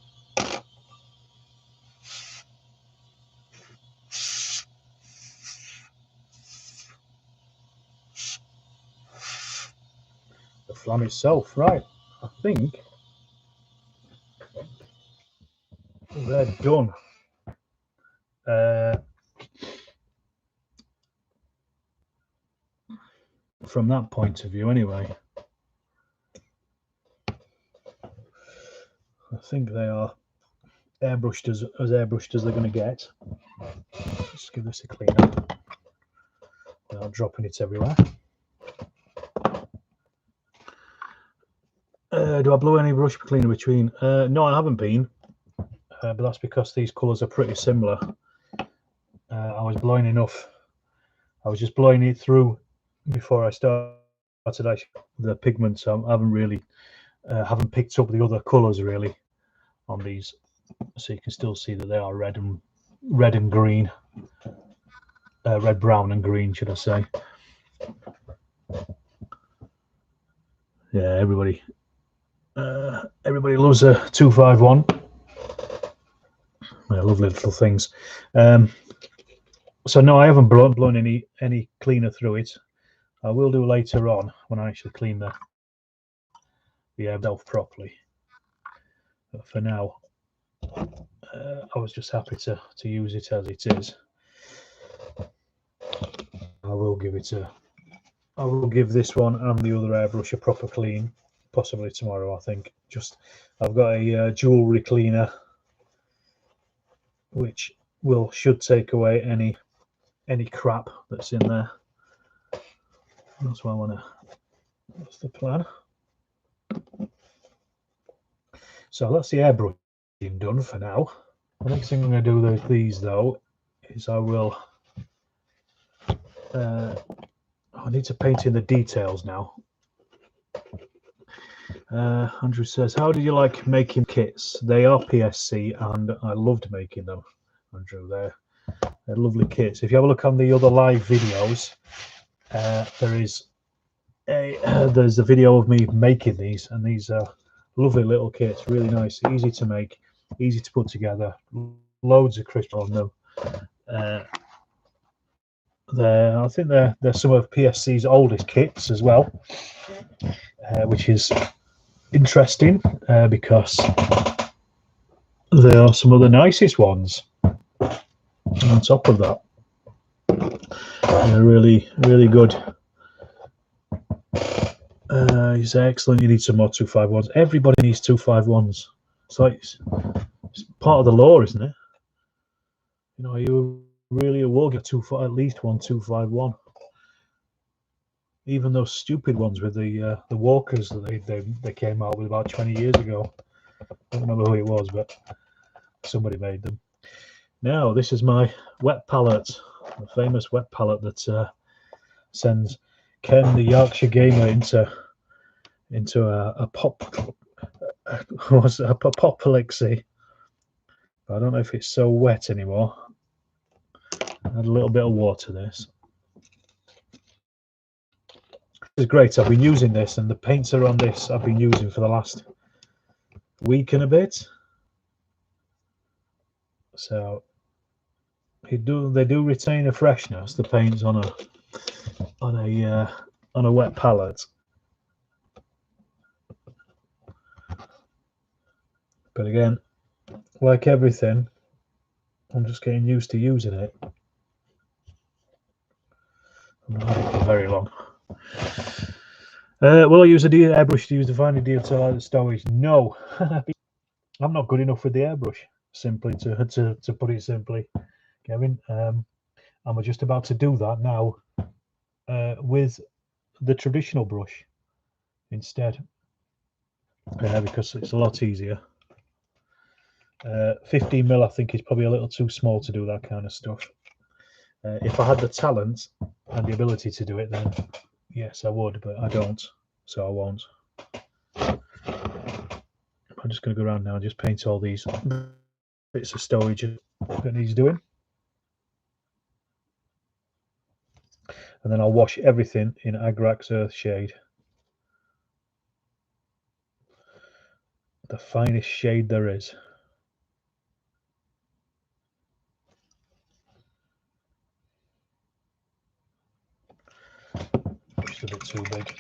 Speaker 1: the flam itself. Right, I think they're done. From that point of view, anyway. I think they are airbrushed as airbrushed as they're going to get. Let's give this a clean up without dropping it everywhere. Do I blow any brush cleaner between? No, I haven't been, but that's because these colours are pretty similar. I was blowing enough. I was just blowing it through before I started the pigments. I haven't really haven't picked up the other colours really on these, so you can still see that they are red and green, red, brown, and green, should I say? Yeah, everybody loves a 251. Yeah, lovely little things. So no, I haven't blown any cleaner through it. I will do later on when I actually clean the airbrushed properly. But for now, I was just happy to use it as it is. I will give this one and the other airbrush a proper clean, possibly tomorrow. I think. I've got a jewelry cleaner, which should take away any crap that's in there. That's what I want to. That's the plan. So that's the airbrush done for now. The next thing I'm going to do with these though is I will. I need to paint in the details now. Andrew says, how did you like making kits? They are PSC and I loved making them, Andrew. They're lovely kits. If you have a look on the other live videos, there's a video of me making these, and these are lovely little kits, really nice, easy to make, easy to put together, loads of crystal on them. I think they're some of PSC's oldest kits as well, which is interesting because they are some of the nicest ones. On top of that, they're really, really good. He's excellent. You need some more 251s. Everybody needs 251s. It's like it's part of the law, isn't it? You know, you really a war get at least one 251. Even those stupid ones with the walkers that they came out with about 20 years ago. I don't remember who it was, but somebody made them. Now this is my wet palette, the famous wet palette that sends Ken the Yorkshire gamer into a apoplexy. I don't know if it's so wet anymore. Add a little bit of water to this. It's great. I've been using this, and the paints are on this I've been using for the last week and a bit. So they do retain a freshness, the paints on a wet palette. But again, like everything, I'm just getting used to using it. I'm not having it for very long. Will I use a airbrush to use the finer detail stowage? No. I'm not good enough with the airbrush, simply to put it simply, Kevin. I'm just about to do that now with the traditional brush instead, because it's a lot easier. 15mm I think is probably a little too small to do that kind of stuff. If I had the talent and the ability to do it, then yes I would, but I don't, so I won't. I'm just going to go around now and just paint all these bits of stowage that needs doing, and then I'll wash everything in Agrax Earthshade, the finest shade there is. Just a bit too big.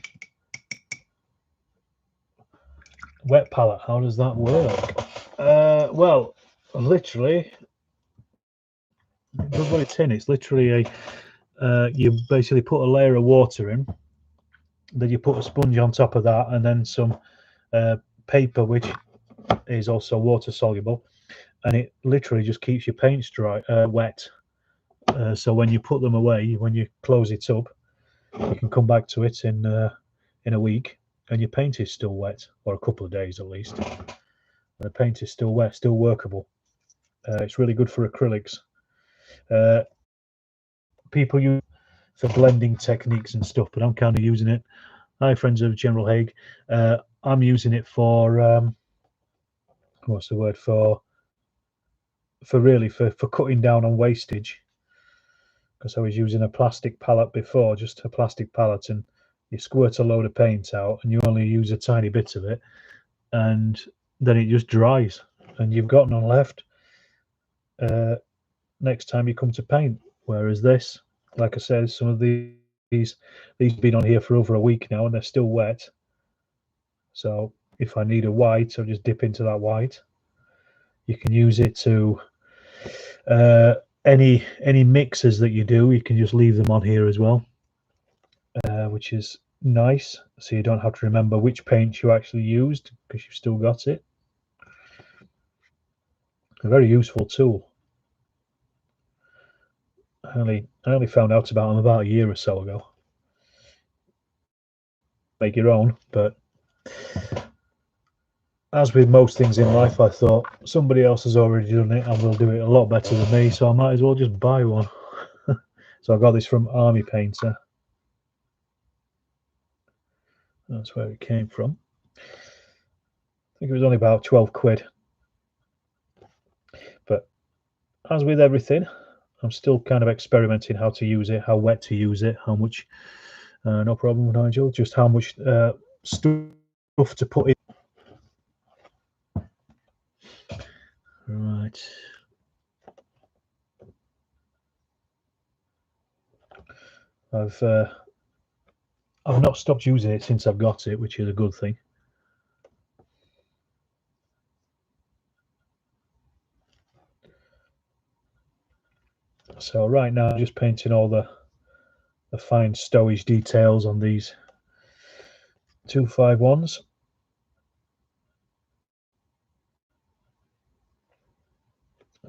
Speaker 1: Wet palette, how does that work? Well, literally, it does what it's in. It's literally you basically put a layer of water in, then you put a sponge on top of that, and then some paper, which is also water soluble, and it literally just keeps your paints dry, wet. So when you put them away, when you close it up, you can come back to it in a week, and your paint is still wet, or a couple of days at least. The paint is still wet, still workable. It's really good for acrylics. People use it for blending techniques and stuff, but I'm kind of using it. Hi, friends of General Haig. I'm using it for what's the word for cutting down on wastage, because I was using a plastic palette before, just a plastic palette, and you squirt a load of paint out and you only use a tiny bit of it, and then it just dries and you've got none left next time you come to paint. Whereas this, like I said, some of these have been on here for over a week now and they're still wet. So if I need a white, I'll just dip into that white. You can use it to any mixes that you do, you can just leave them on here as well, which is nice, so you don't have to remember which paint you actually used because you've still got it. A very useful tool. I only found out about them about a year or so ago. Make your own, but as with most things in life, I thought somebody else has already done it and will do it a lot better than me, so I might as well just buy one. So I got this from Army Painter. That's where it came from. I think it was only about 12 quid. But as with everything, I'm still kind of experimenting how to use it, how wet to use it, how much, no problem, Nigel, just how much stuff to put in. Right. I've not stopped using it since I've got it, which is a good thing. So right now I'm just painting all the fine stowage details on these 251s.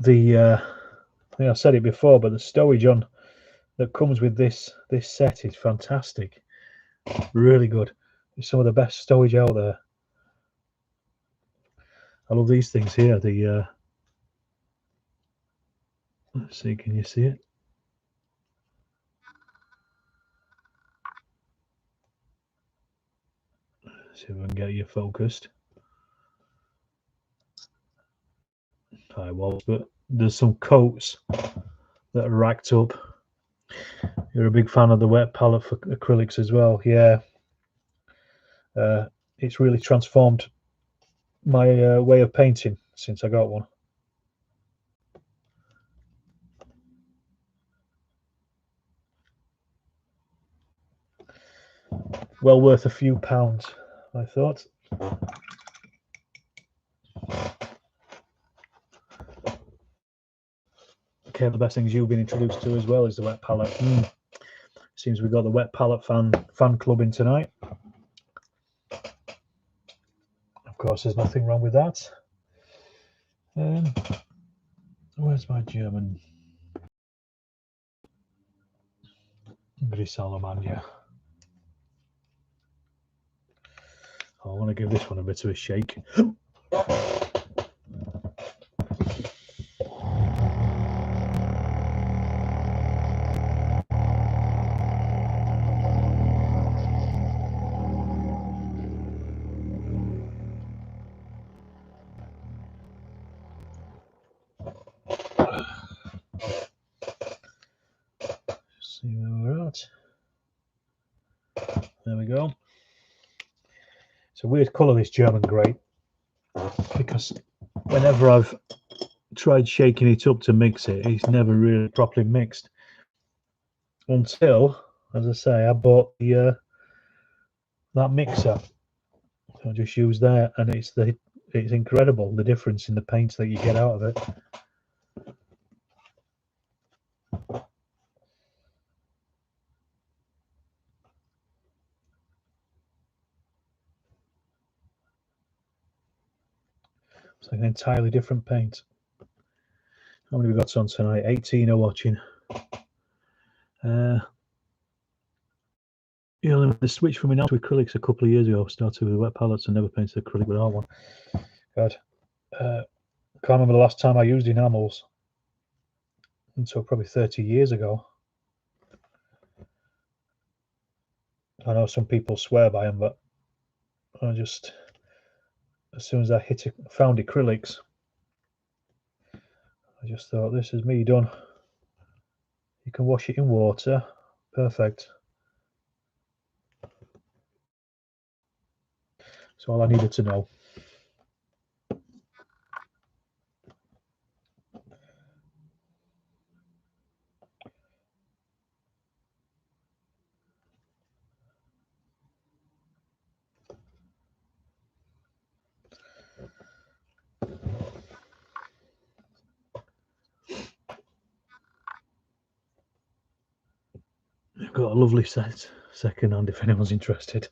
Speaker 1: I think I said it before, but the stowage on that comes with this set is fantastic. Really good. It's some of the best stowage out there. I love these things here. The let's see, can you see it? See if I can get you focused. I was, but there's some coats that are racked up. You're a big fan of the wet palette for acrylics as well, yeah. It's really transformed my way of painting since I got one. Well worth a few pounds, I thought. the best things you've been introduced to as well is the wet pallet. Seems we've got the wet pallet fan club in tonight. Of course, there's nothing wrong with that. Where's my German? Grisalomania. I want to give this one a bit of a shake. See where we're at. There we go. It's a weird colour, this German grey, because whenever I've tried shaking it up to mix it, it's never really properly mixed until, as I say, I bought the that mixer. I just used that, and it's incredible the difference in the paint that you get out of it. It's like an entirely different paint. How many have we got on tonight? 18 are watching. You know, the switch from in to acrylics a couple of years ago. Started with wet palettes and never painted acrylic without one. God, can't remember the last time I used enamels. Until probably 30 years ago. I know some people swear by them, but I just, as soon as I found acrylics, I just thought, this is me done. You can wash it in water. Perfect. That's all I needed to know. I've got a lovely set second hand if anyone's interested.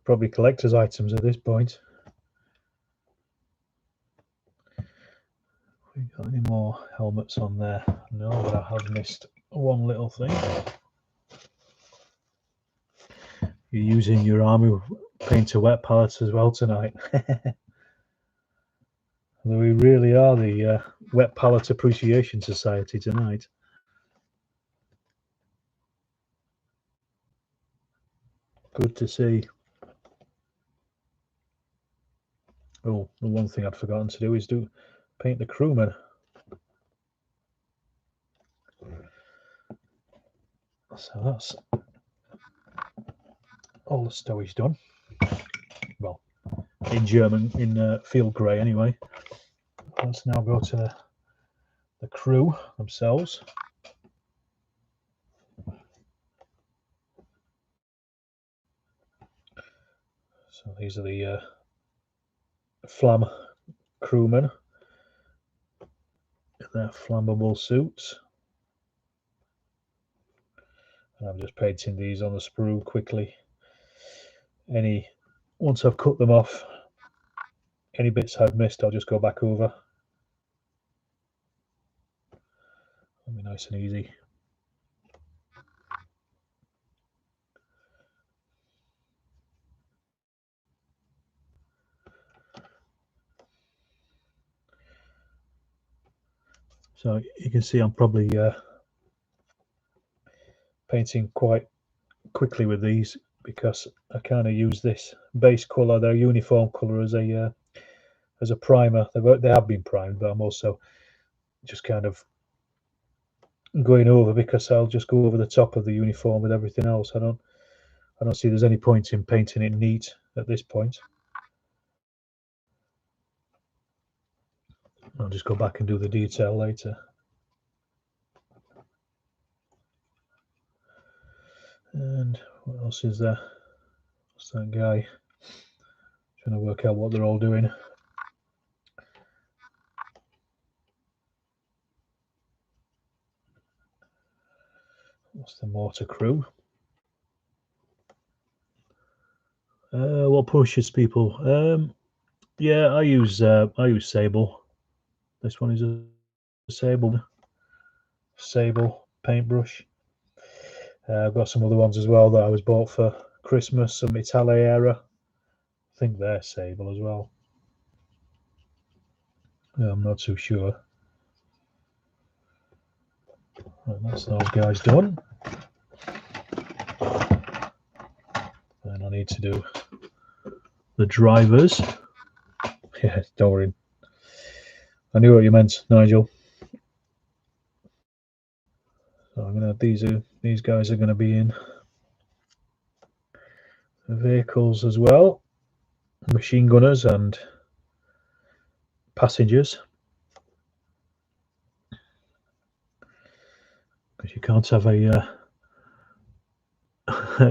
Speaker 1: Probably collector's items at this point. We got any more helmets on there? No, but I have missed one little thing. You're using your army painter wet palettes as well tonight. We really are the Wet Palette Appreciation Society tonight. Good to see. Oh, the one thing I'd forgotten to do is paint the crewmen. So that's all the stowage done. Well, in German, in field grey anyway. Let's now go to the crew themselves. So these are the Flam crewmen in their flammable suits. And I'm just painting these on the sprue quickly. Once I've cut them off, any bits I've missed, I'll just go back over. That'll be nice and easy. So you can see I'm probably painting quite quickly with these because I kind of use this base colour, their uniform colour, as a primer. They have been primed, but I'm also just kind of going over because I'll just go over the top of the uniform with everything else. I don't see there's any point in painting it neat at this point. I'll just go back and do the detail later. And what else is there? What's that guy? Trying to work out what they're all doing. What's the motor crew? What pushes people? Yeah, I use Sable. This one is a Sable paintbrush. I've got some other ones as well that I was bought for Christmas, some Italiera. I think they're Sable as well. I'm not too sure. Right, that's those guys done. And I need to do the drivers. Yeah, don't worry. I knew what you meant, Nigel. So I'm gonna these guys are gonna be in the vehicles as well. Machine gunners and passengers. Because you can't have a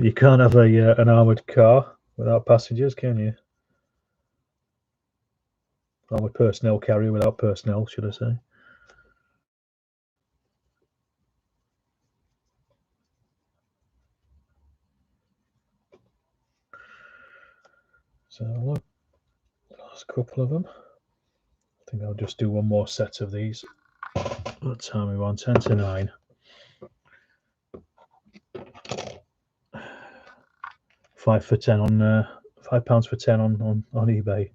Speaker 1: you can't have an armored car without passengers, can you? Armored personnel carrier without personnel, should I say? So look, last couple of them. I think I'll just do one more set of these. What time are we on? 10 to 9. £5 for 10 on £5 for 10 on eBay.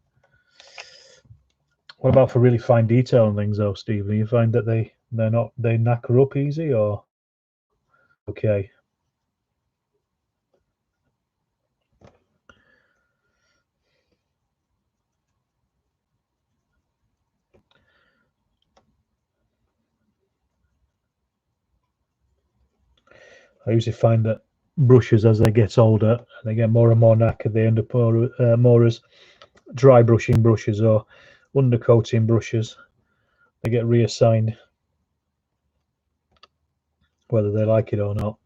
Speaker 1: What about for really fine detail and things though, Steve? Do you find that they knacker up easy or okay? I usually find that brushes, as they get older, they get more and more knackered. They end up more as dry brushing brushes or undercoating brushes. They get reassigned, whether they like it or not.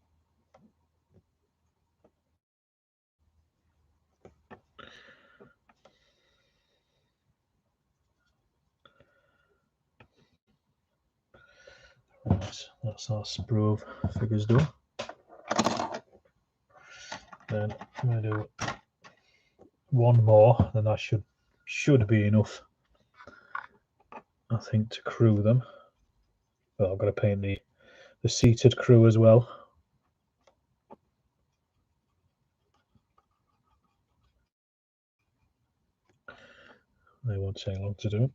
Speaker 1: Right, that's our sprue of figures done. Then I'm going to do one more, then that should be enough, I think, to crew them. But I've got to paint the seated crew as well. They won't take long to do.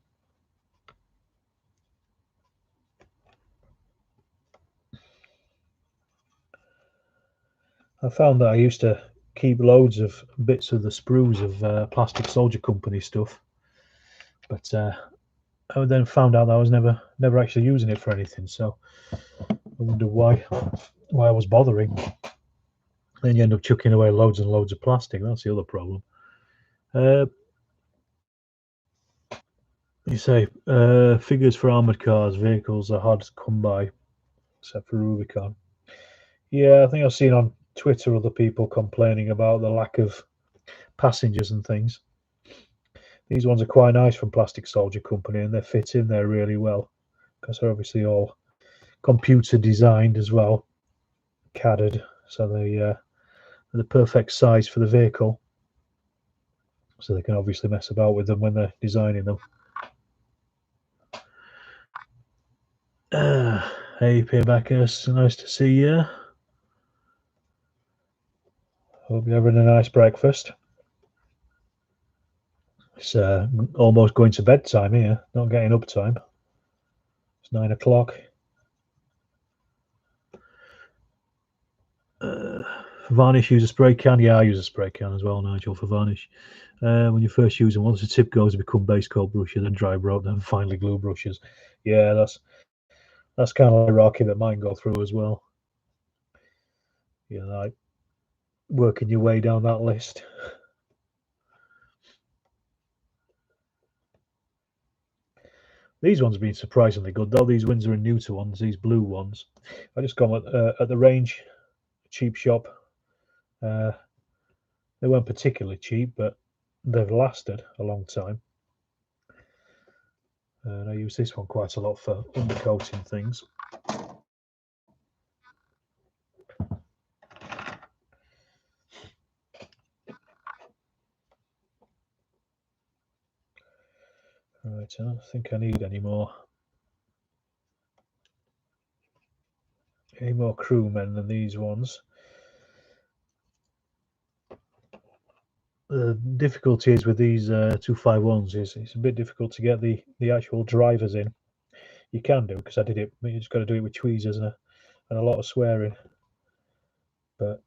Speaker 1: I found that I used to keep loads of bits of the sprues of Plastic Soldier Company stuff, but I then found out that I was never actually using it for anything. So I wonder why I was bothering. Then you end up chucking away loads and loads of plastic. That's the other problem. You say figures for armored cars, vehicles are hard to come by, except for Rubicon. Yeah, I think I've seen on Twitter other people complaining about the lack of passengers and things. These ones are quite nice from Plastic Soldier Company, and they fit in there really well because they're obviously all computer designed as well, CAD'd, so they're the perfect size for the vehicle. So they can obviously mess about with them when they're designing them. Hey, Paybackers, nice to see you. Hope you're having a nice breakfast. It's almost going to bedtime here, not getting up time. It's 9 o'clock. Varnish, use a spray can. Yeah, I use a spray can as well, Nigel, for varnish. When you first use them, once the tip goes, they become base coat brushes, then dry broke, then finally glue brushes. Yeah, that's kind of like rocky that mine go through as well. Yeah, like working your way down that list. These ones have been surprisingly good, though. These Windsor and Newton ones, these blue ones. I just got them at the range, cheap shop. They weren't particularly cheap, but they've lasted a long time. And I use this one quite a lot for undercoating things. Right, I don't think I need any more crewmen than these ones. The difficulty is with these 251s is it's a bit difficult to get the actual drivers in. You can do, because I did it, but you just got to do it with tweezers and a lot of swearing. But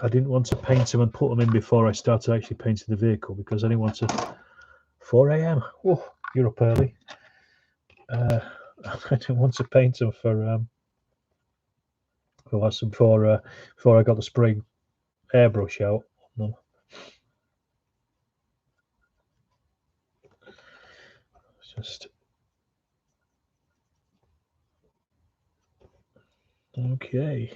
Speaker 1: I didn't want to paint them and put them in before I started actually painting the vehicle, because I didn't want to. 4 a.m. Oh, you're up early. I didn't want to paint them before I got the spray airbrush out on them. Just okay.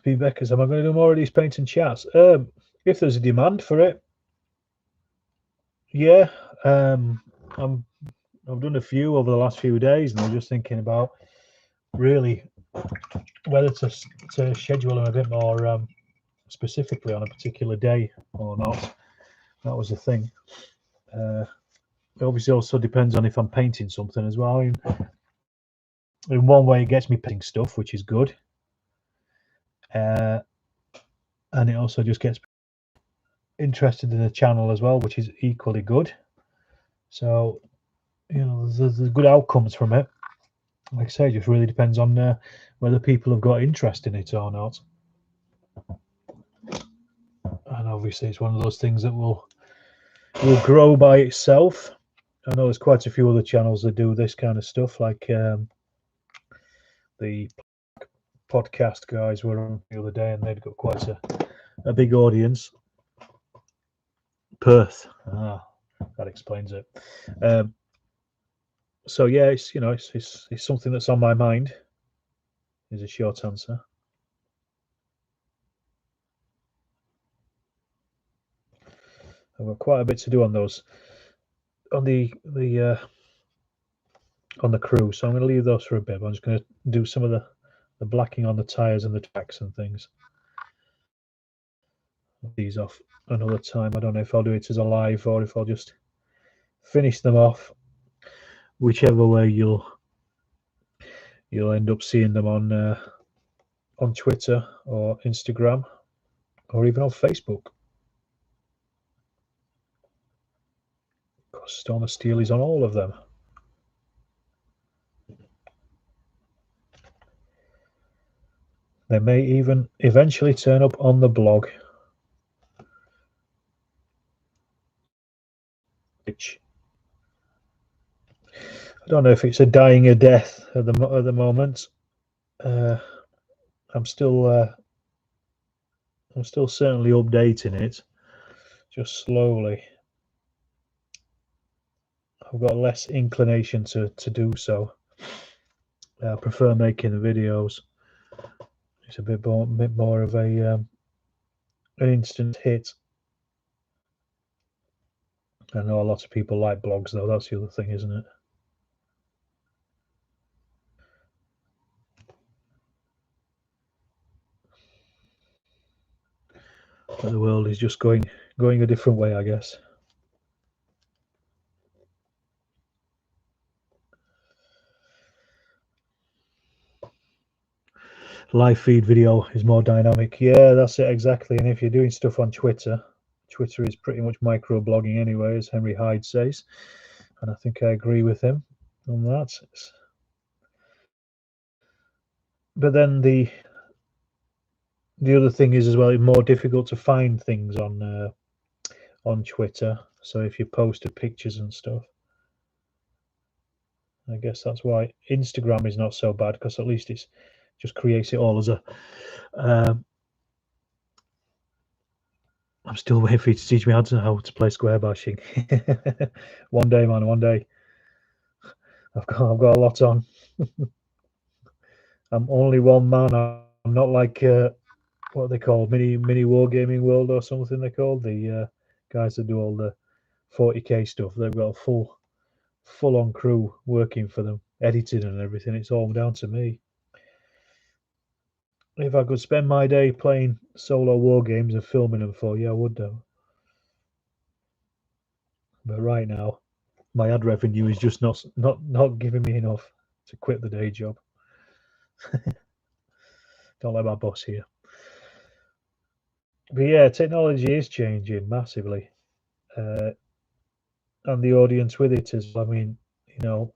Speaker 1: Be Beckers, am I going to do more of these paint and chats? If there's a demand for it, yeah. I've done a few over the last few days, and I'm just thinking about really whether to schedule them a bit more specifically on a particular day or not. That was the thing. It obviously also depends on if I'm painting something as well. In one way, it gets me painting stuff, which is good, and it also just gets interested in the channel as well, which is equally good. So, there's good outcomes from it. Like I say, it just really depends on whether people have got interest in it or not. And obviously, it's one of those things that will grow by itself. I know there's quite a few other channels that do this kind of stuff, like the podcast guys were on the other day, and they'd got quite a big audience. Perth, that explains it. So yeah, it's something that's on my mind. Is a short answer. I've got quite a bit to do on those, on the crew. So I'm going to leave those for a bit. I'm just going to do some of the blacking on the tires and the tracks and things. These off another time. I don't know if I'll do it as a live or if I'll just finish them off. Whichever way you'll end up seeing them on Twitter or Instagram or even on Facebook. Because Storm of Steel is on all of them. They may even eventually turn up on the blog. Which I don't know if it's a dying a death at the moment. I'm still certainly updating it, just slowly. I've got less inclination to do so. I prefer making the videos. It's a bit more of an instant hit. I know a lot of people like blogs, though. That's the other thing, isn't it? But the world is just going a different way, I guess. Live feed video is more dynamic. Yeah, that's it exactly. And if you're doing stuff on Twitter is pretty much micro blogging anyway, as Henry Hyde says, and I think I agree with him on that. But then the other thing is as well, it's more difficult to find things on Twitter. So if you posted pictures and stuff, I guess that's why Instagram is not so bad, because at least it's just creates it all as a. I'm still waiting for you to teach me how to play square bashing. One day, man. One day. I've got a lot on. I'm only one man. I'm not like what are they called, mini Wargaming World or something they called, the guys that do all the 40k stuff. They've got a full on crew working for them, editing and everything. It's all down to me. If I could spend my day playing solo war games and filming them for you, I would do. But right now, my ad revenue is just not giving me enough to quit the day job. Don't let my boss hear. But yeah, technology is changing massively, and the audience with it as well. I mean, you know,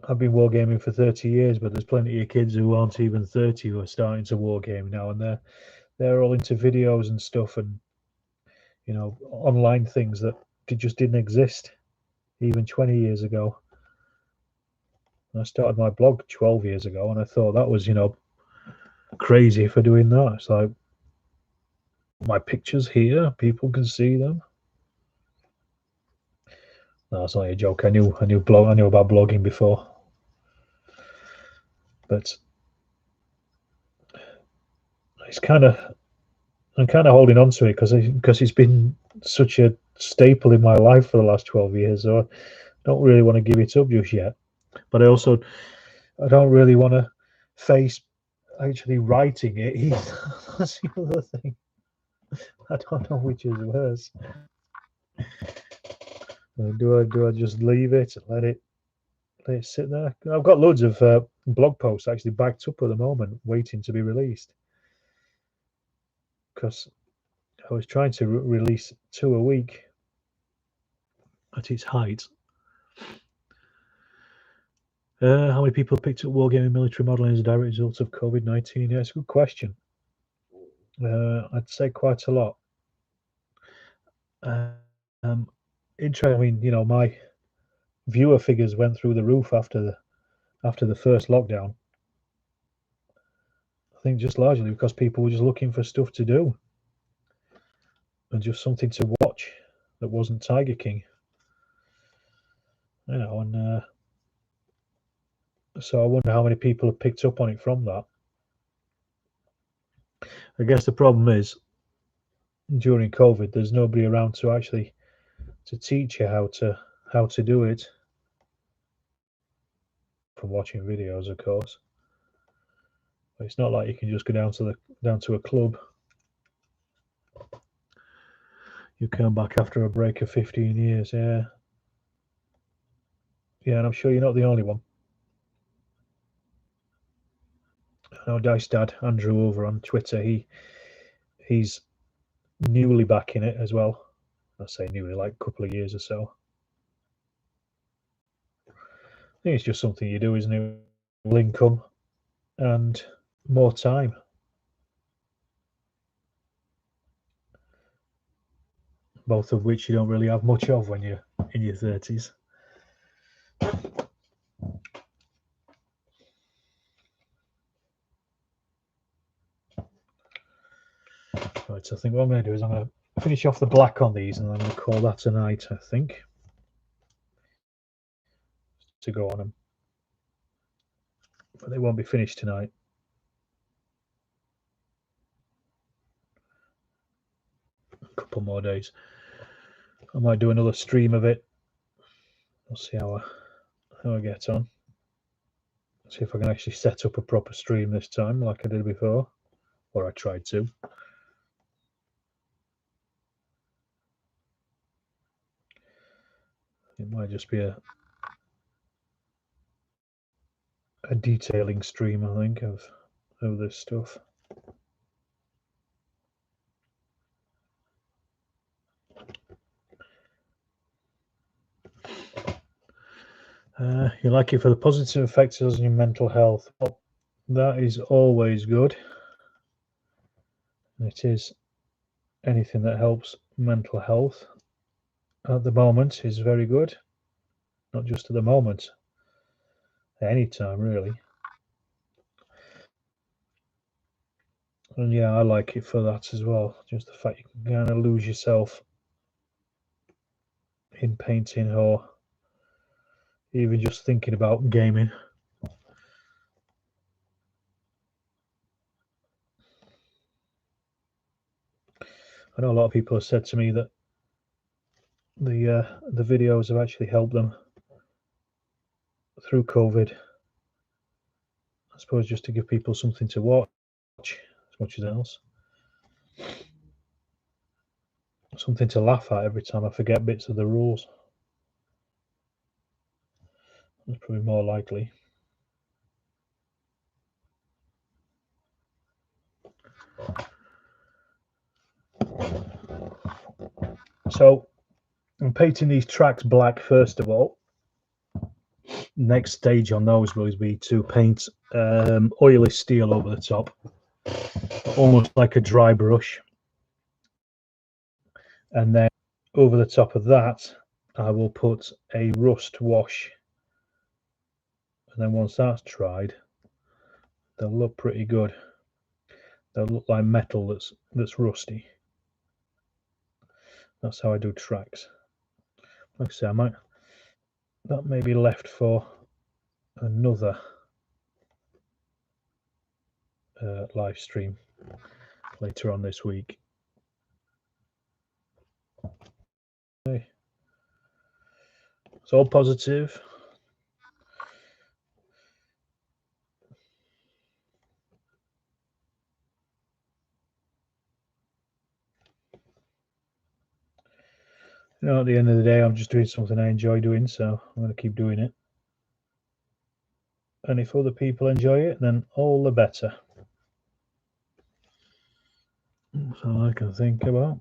Speaker 1: I've been wargaming for 30 years, but there's plenty of kids who aren't even 30 who are starting to wargame now, and they're all into videos and stuff, and you know, online things that just didn't exist even 20 years ago. I started my blog 12 years ago, and I thought that was, you know, crazy for doing that. It's like, my pictures here, people can see them. No, it's only a joke. I knew about blogging before, but it's I'm kind of holding on to it because it's been such a staple in my life for the last 12 years. So I don't really want to give it up just yet. But I don't really want to face actually writing it either. That's the other thing. I don't know which is worse. Do I just leave it and let it sit there? I've got loads of blog posts actually backed up at the moment, waiting to be released. Because I was trying to release 2 a week at its height. How many people picked up wargaming military modeling as a direct result of COVID-19? Yeah, it's a good question. I'd say quite a lot. Interesting. I mean, you know, my viewer figures went through the roof after the first lockdown. I think just largely because people were just looking for stuff to do and just something to watch that wasn't Tiger King, you know. And so I wonder how many people have picked up on it from that. I guess the problem is during COVID, there's nobody around to actually to teach you how to do it. From watching videos, of course. But it's not like you can just go down to a club. You come back after a break of 15 years, yeah. Yeah, and I'm sure you're not the only one. I know Dice Dad, Andrew, over on Twitter, he's newly back in it as well. I say newly, like a couple of years or so. I think it's just something you do, isn't it? Income and more time. Both of which you don't really have much of when you're in your 30s. Right, so I think what I'm going to do is I'm going to finish off the black on these, and I'm going to call that a night, I think, to go on them. But they won't be finished tonight. A couple more days. I might do another stream of it. We'll see how I get on. See if I can actually set up a proper stream this time, like I did before, or I tried to. It might just be a detailing stream, I think, of this stuff. You like it for the positive effects on your mental health. Well, that is always good. It is anything that helps mental health at the moment is very good. Not just at the moment, any time really. And yeah, I like it for that as well. Just the fact you can kind of lose yourself in painting or even just thinking about gaming. I know a lot of people have said to me that the videos have actually helped them through COVID. I suppose just to give people something to watch as much as else. something to laugh at every time I forget bits of the rules. That's probably more likely. So I'm painting these tracks black first of all. Next stage on those will be to paint oily steel over the top, almost like a dry brush. And then over the top of that, I will put a rust wash. And then once that's dried, they'll look pretty good. They'll look like metal that's rusty. That's how I do tracks. Like I say, that may be left for another live stream later on this week. Okay. It's all positive. You know, at the end of the day, I'm just doing something I enjoy doing, so I'm going to keep doing it. And if other people enjoy it, then all the better. That's all I can think about.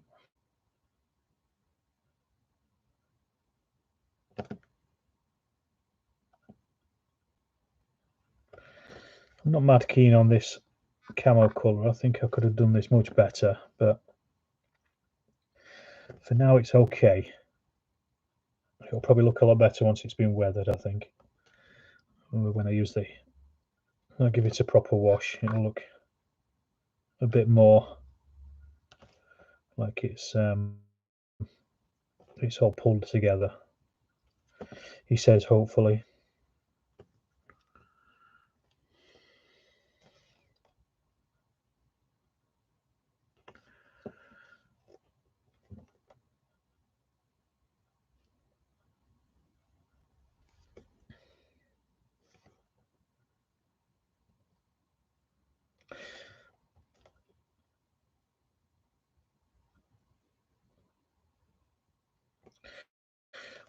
Speaker 1: I'm not mad keen on this camo colour. I think I could have done this much better, but for now it's okay. It'll probably look a lot better once it's been weathered, I think. When I'll give it a proper wash, it'll look a bit more like it's all pulled together. He says, hopefully.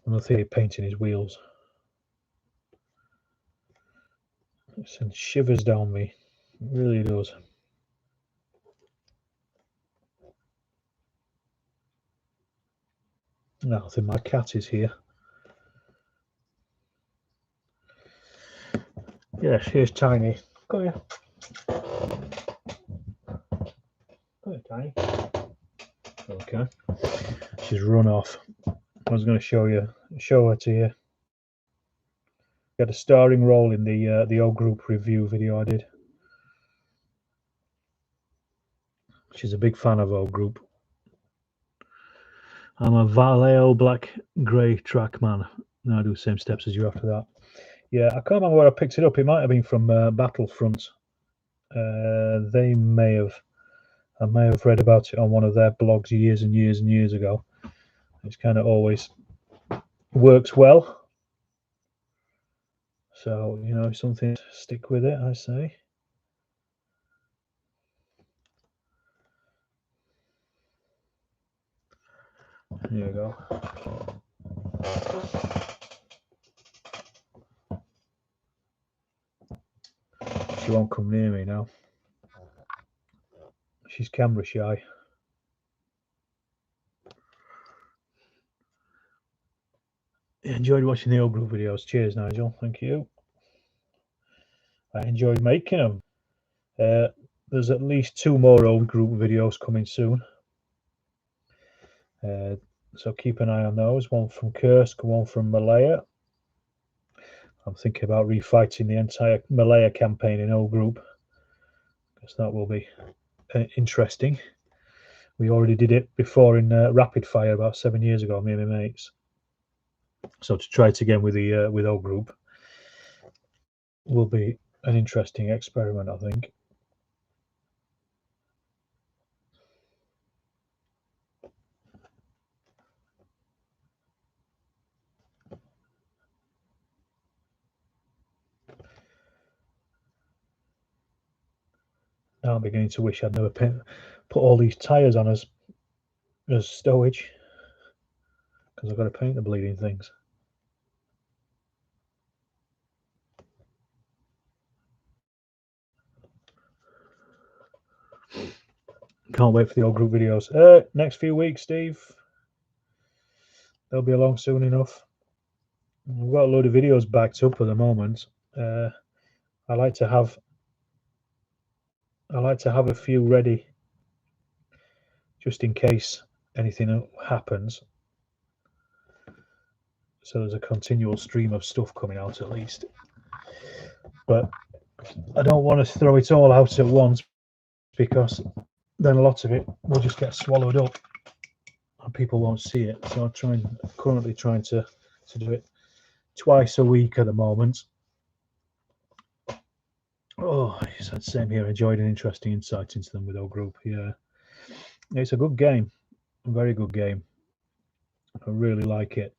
Speaker 1: I'm not thinking painting his wheels. It sends shivers down me. It really does. Now I think my cat is here. Yes, here's Tiny. Come here. Come here, Tiny. Okay. She's run off. I was going to show her to you. Got a starring role in the O Group review video I did. She's a big fan of O Group. I'm a Vallejo black grey track man. Now I do the same steps as you after that. Yeah, I can't remember where I picked it up. It might have been from Battlefront. I may have read about it on one of their blogs years and years and years ago. It's kind of always works well. So, you know, something to stick with it, I say. Here we go. She won't come near me now. She's camera shy. Enjoyed watching the old group videos. Cheers, Nigel. Thank you. I enjoyed making them. There's at least 2 more old group videos coming soon. So keep an eye on those. One from Kursk, one from Malaya. I'm thinking about refighting the entire Malaya campaign in old group, because that will be interesting. We already did it before in Rapid Fire about 7 years ago, me and my mates. So to try it again with old group will be an interesting experiment, I think. Now I'm beginning to wish I'd never put all these tyres on us. as stowage because I've got to paint the bleeding things. Can't wait for the old group videos. Next few weeks, Steve. They'll be along soon enough. We've got a load of videos backed up at the moment. I like to have a few ready just in case anything happens. So there's a continual stream of stuff coming out at least. But I don't want to throw it all out at once because then a lot of it will just get swallowed up and people won't see it. So I'm currently trying to do it twice a week at the moment. Oh, same here. Enjoyed an interesting insight into them with our group. Yeah, it's a good game, a very good game. I really like it.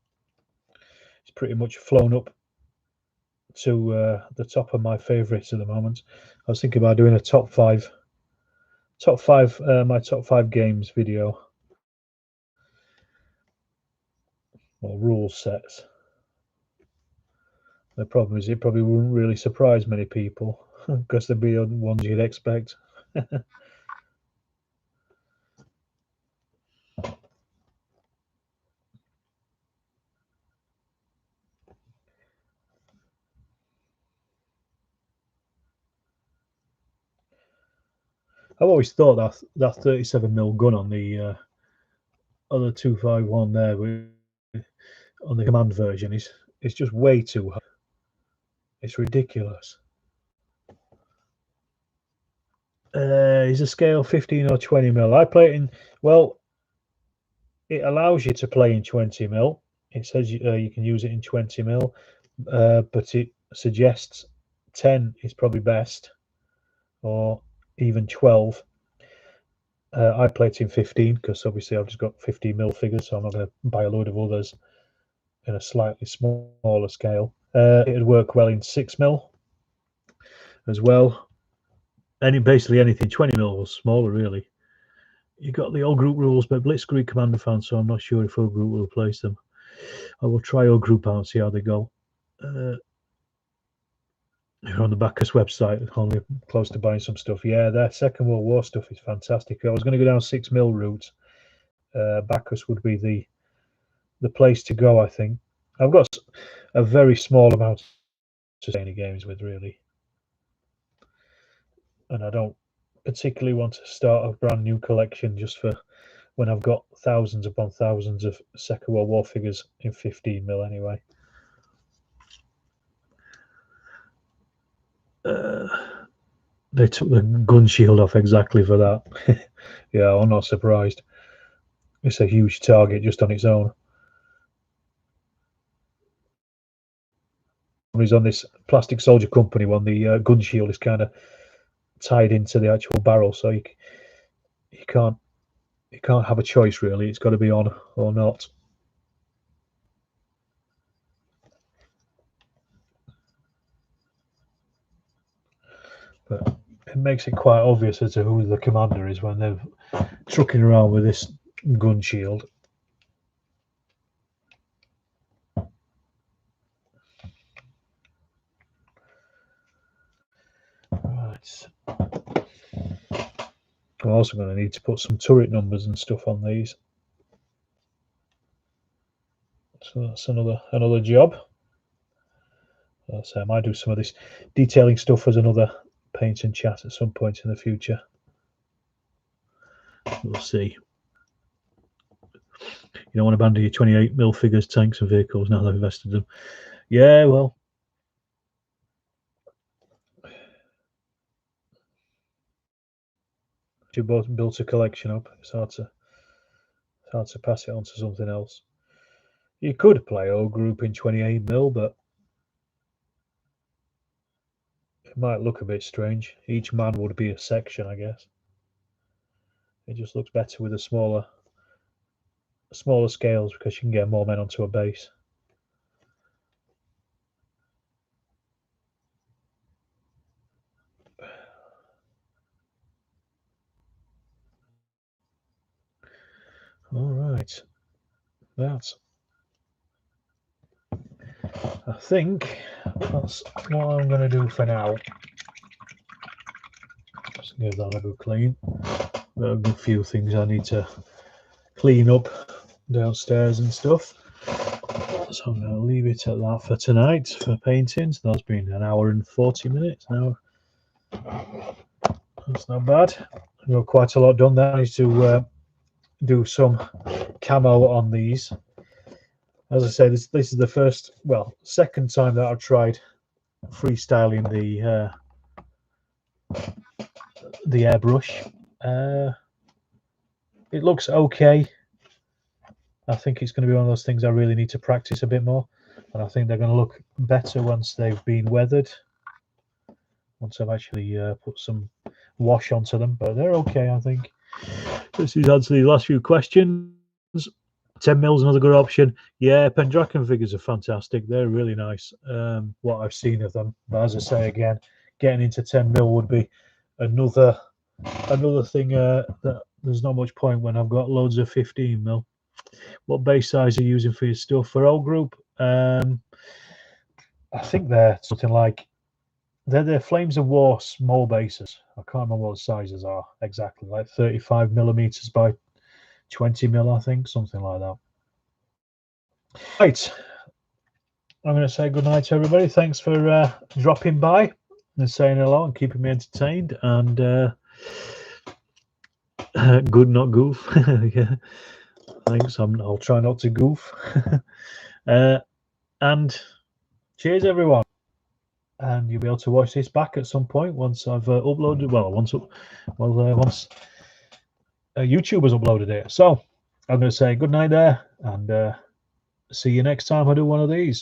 Speaker 1: It's pretty much flown up to the top of my favourites at the moment. I was thinking about doing a top five, my top five games video or rule sets. The problem is it probably wouldn't really surprise many people because they'd be the ones you'd expect. I've always thought that 37mm gun on the other 251 there on the command version is just way too high. It's ridiculous. Is a scale 15 or 20mm? I play it in, well, it allows you to play in 20mm. It says you can use it in 20mm, but it suggests 10 is probably best, or even 12. I play it in 15 because obviously I've just got 15mm figures, so I'm not going to buy a load of others in a slightly smaller scale. It'd work well in 6mm as well. Basically anything 20mm or smaller, really. You got the old group rules, but Blitzkrieg Commander fan, so I'm not sure if our group will replace them. I will try our group out and see how they go. On the Bacchus website, only close to buying some stuff. Yeah, their Second World War stuff is fantastic. I was going to go down 6mm route. Bacchus would be the place to go, I think. I've got a very small amount to any games with, really, and I don't particularly want to start a brand new collection just for when I've got thousands upon thousands of Second World War figures in 15mm anyway. They took the gun shield off exactly for that. Yeah, I'm not surprised. It's a huge target just on its own. He's on this Plastic Soldier Company one. The gun shield is kind of tied into the actual barrel, so you can't have a choice really. It's got to be on or not. But it makes it quite obvious as to who the commander is when they're trucking around with this gun shield. Right. I'm also going to need to put some turret numbers and stuff on these. So that's another job. So I might do some of this detailing stuff as another paint and chat at some point in the future. We'll see. You don't want to abandon your 28mm figures, tanks and vehicles now they've invested them. Yeah, well, you both built a collection up. It's hard to pass it on to something else. You could play old group in 28mm, but it might look a bit strange. Each man would be a section, I guess. It just looks better with a smaller scales because you can get more men onto a base. All right. That's. I think that's what I'm going to do for now. Just give that a good clean. There are a good few things I need to clean up downstairs and stuff. So I'm going to leave it at that for tonight for paintings. That's been an hour and 40 minutes now. That's not bad. I've got quite a lot done there. I need to do some camo on these. As I say, this is the first, well, second time that I've tried freestyling the airbrush. It looks okay. I think it's going to be one of those things I really need to practice a bit more, and I think they're going to look better once they've been weathered, once I've actually put some wash onto them. But they're okay, I think. This is answering the last few questions. 10mm is another good option. Yeah, Pendragon figures are fantastic. They're really nice. What I've seen of them, but as I say again, getting into 10mm would be another thing that there's not much point when I've got loads of 15mm. What base size are you using for your stuff? For old group, I think they're something like they're Flames of War small bases. I can't remember what the sizes are exactly, like 35mm by 20mm, I think, something like that. Right, I'm going to say good night to everybody. Thanks for dropping by and saying hello and keeping me entertained. And good, not goof. Yeah, thanks. I'll try not to goof. And cheers, everyone. And you'll be able to watch this back at some point once I've uploaded. Well, once YouTube has uploaded it. So I'm going to say good night there, and see you next time I do one of these.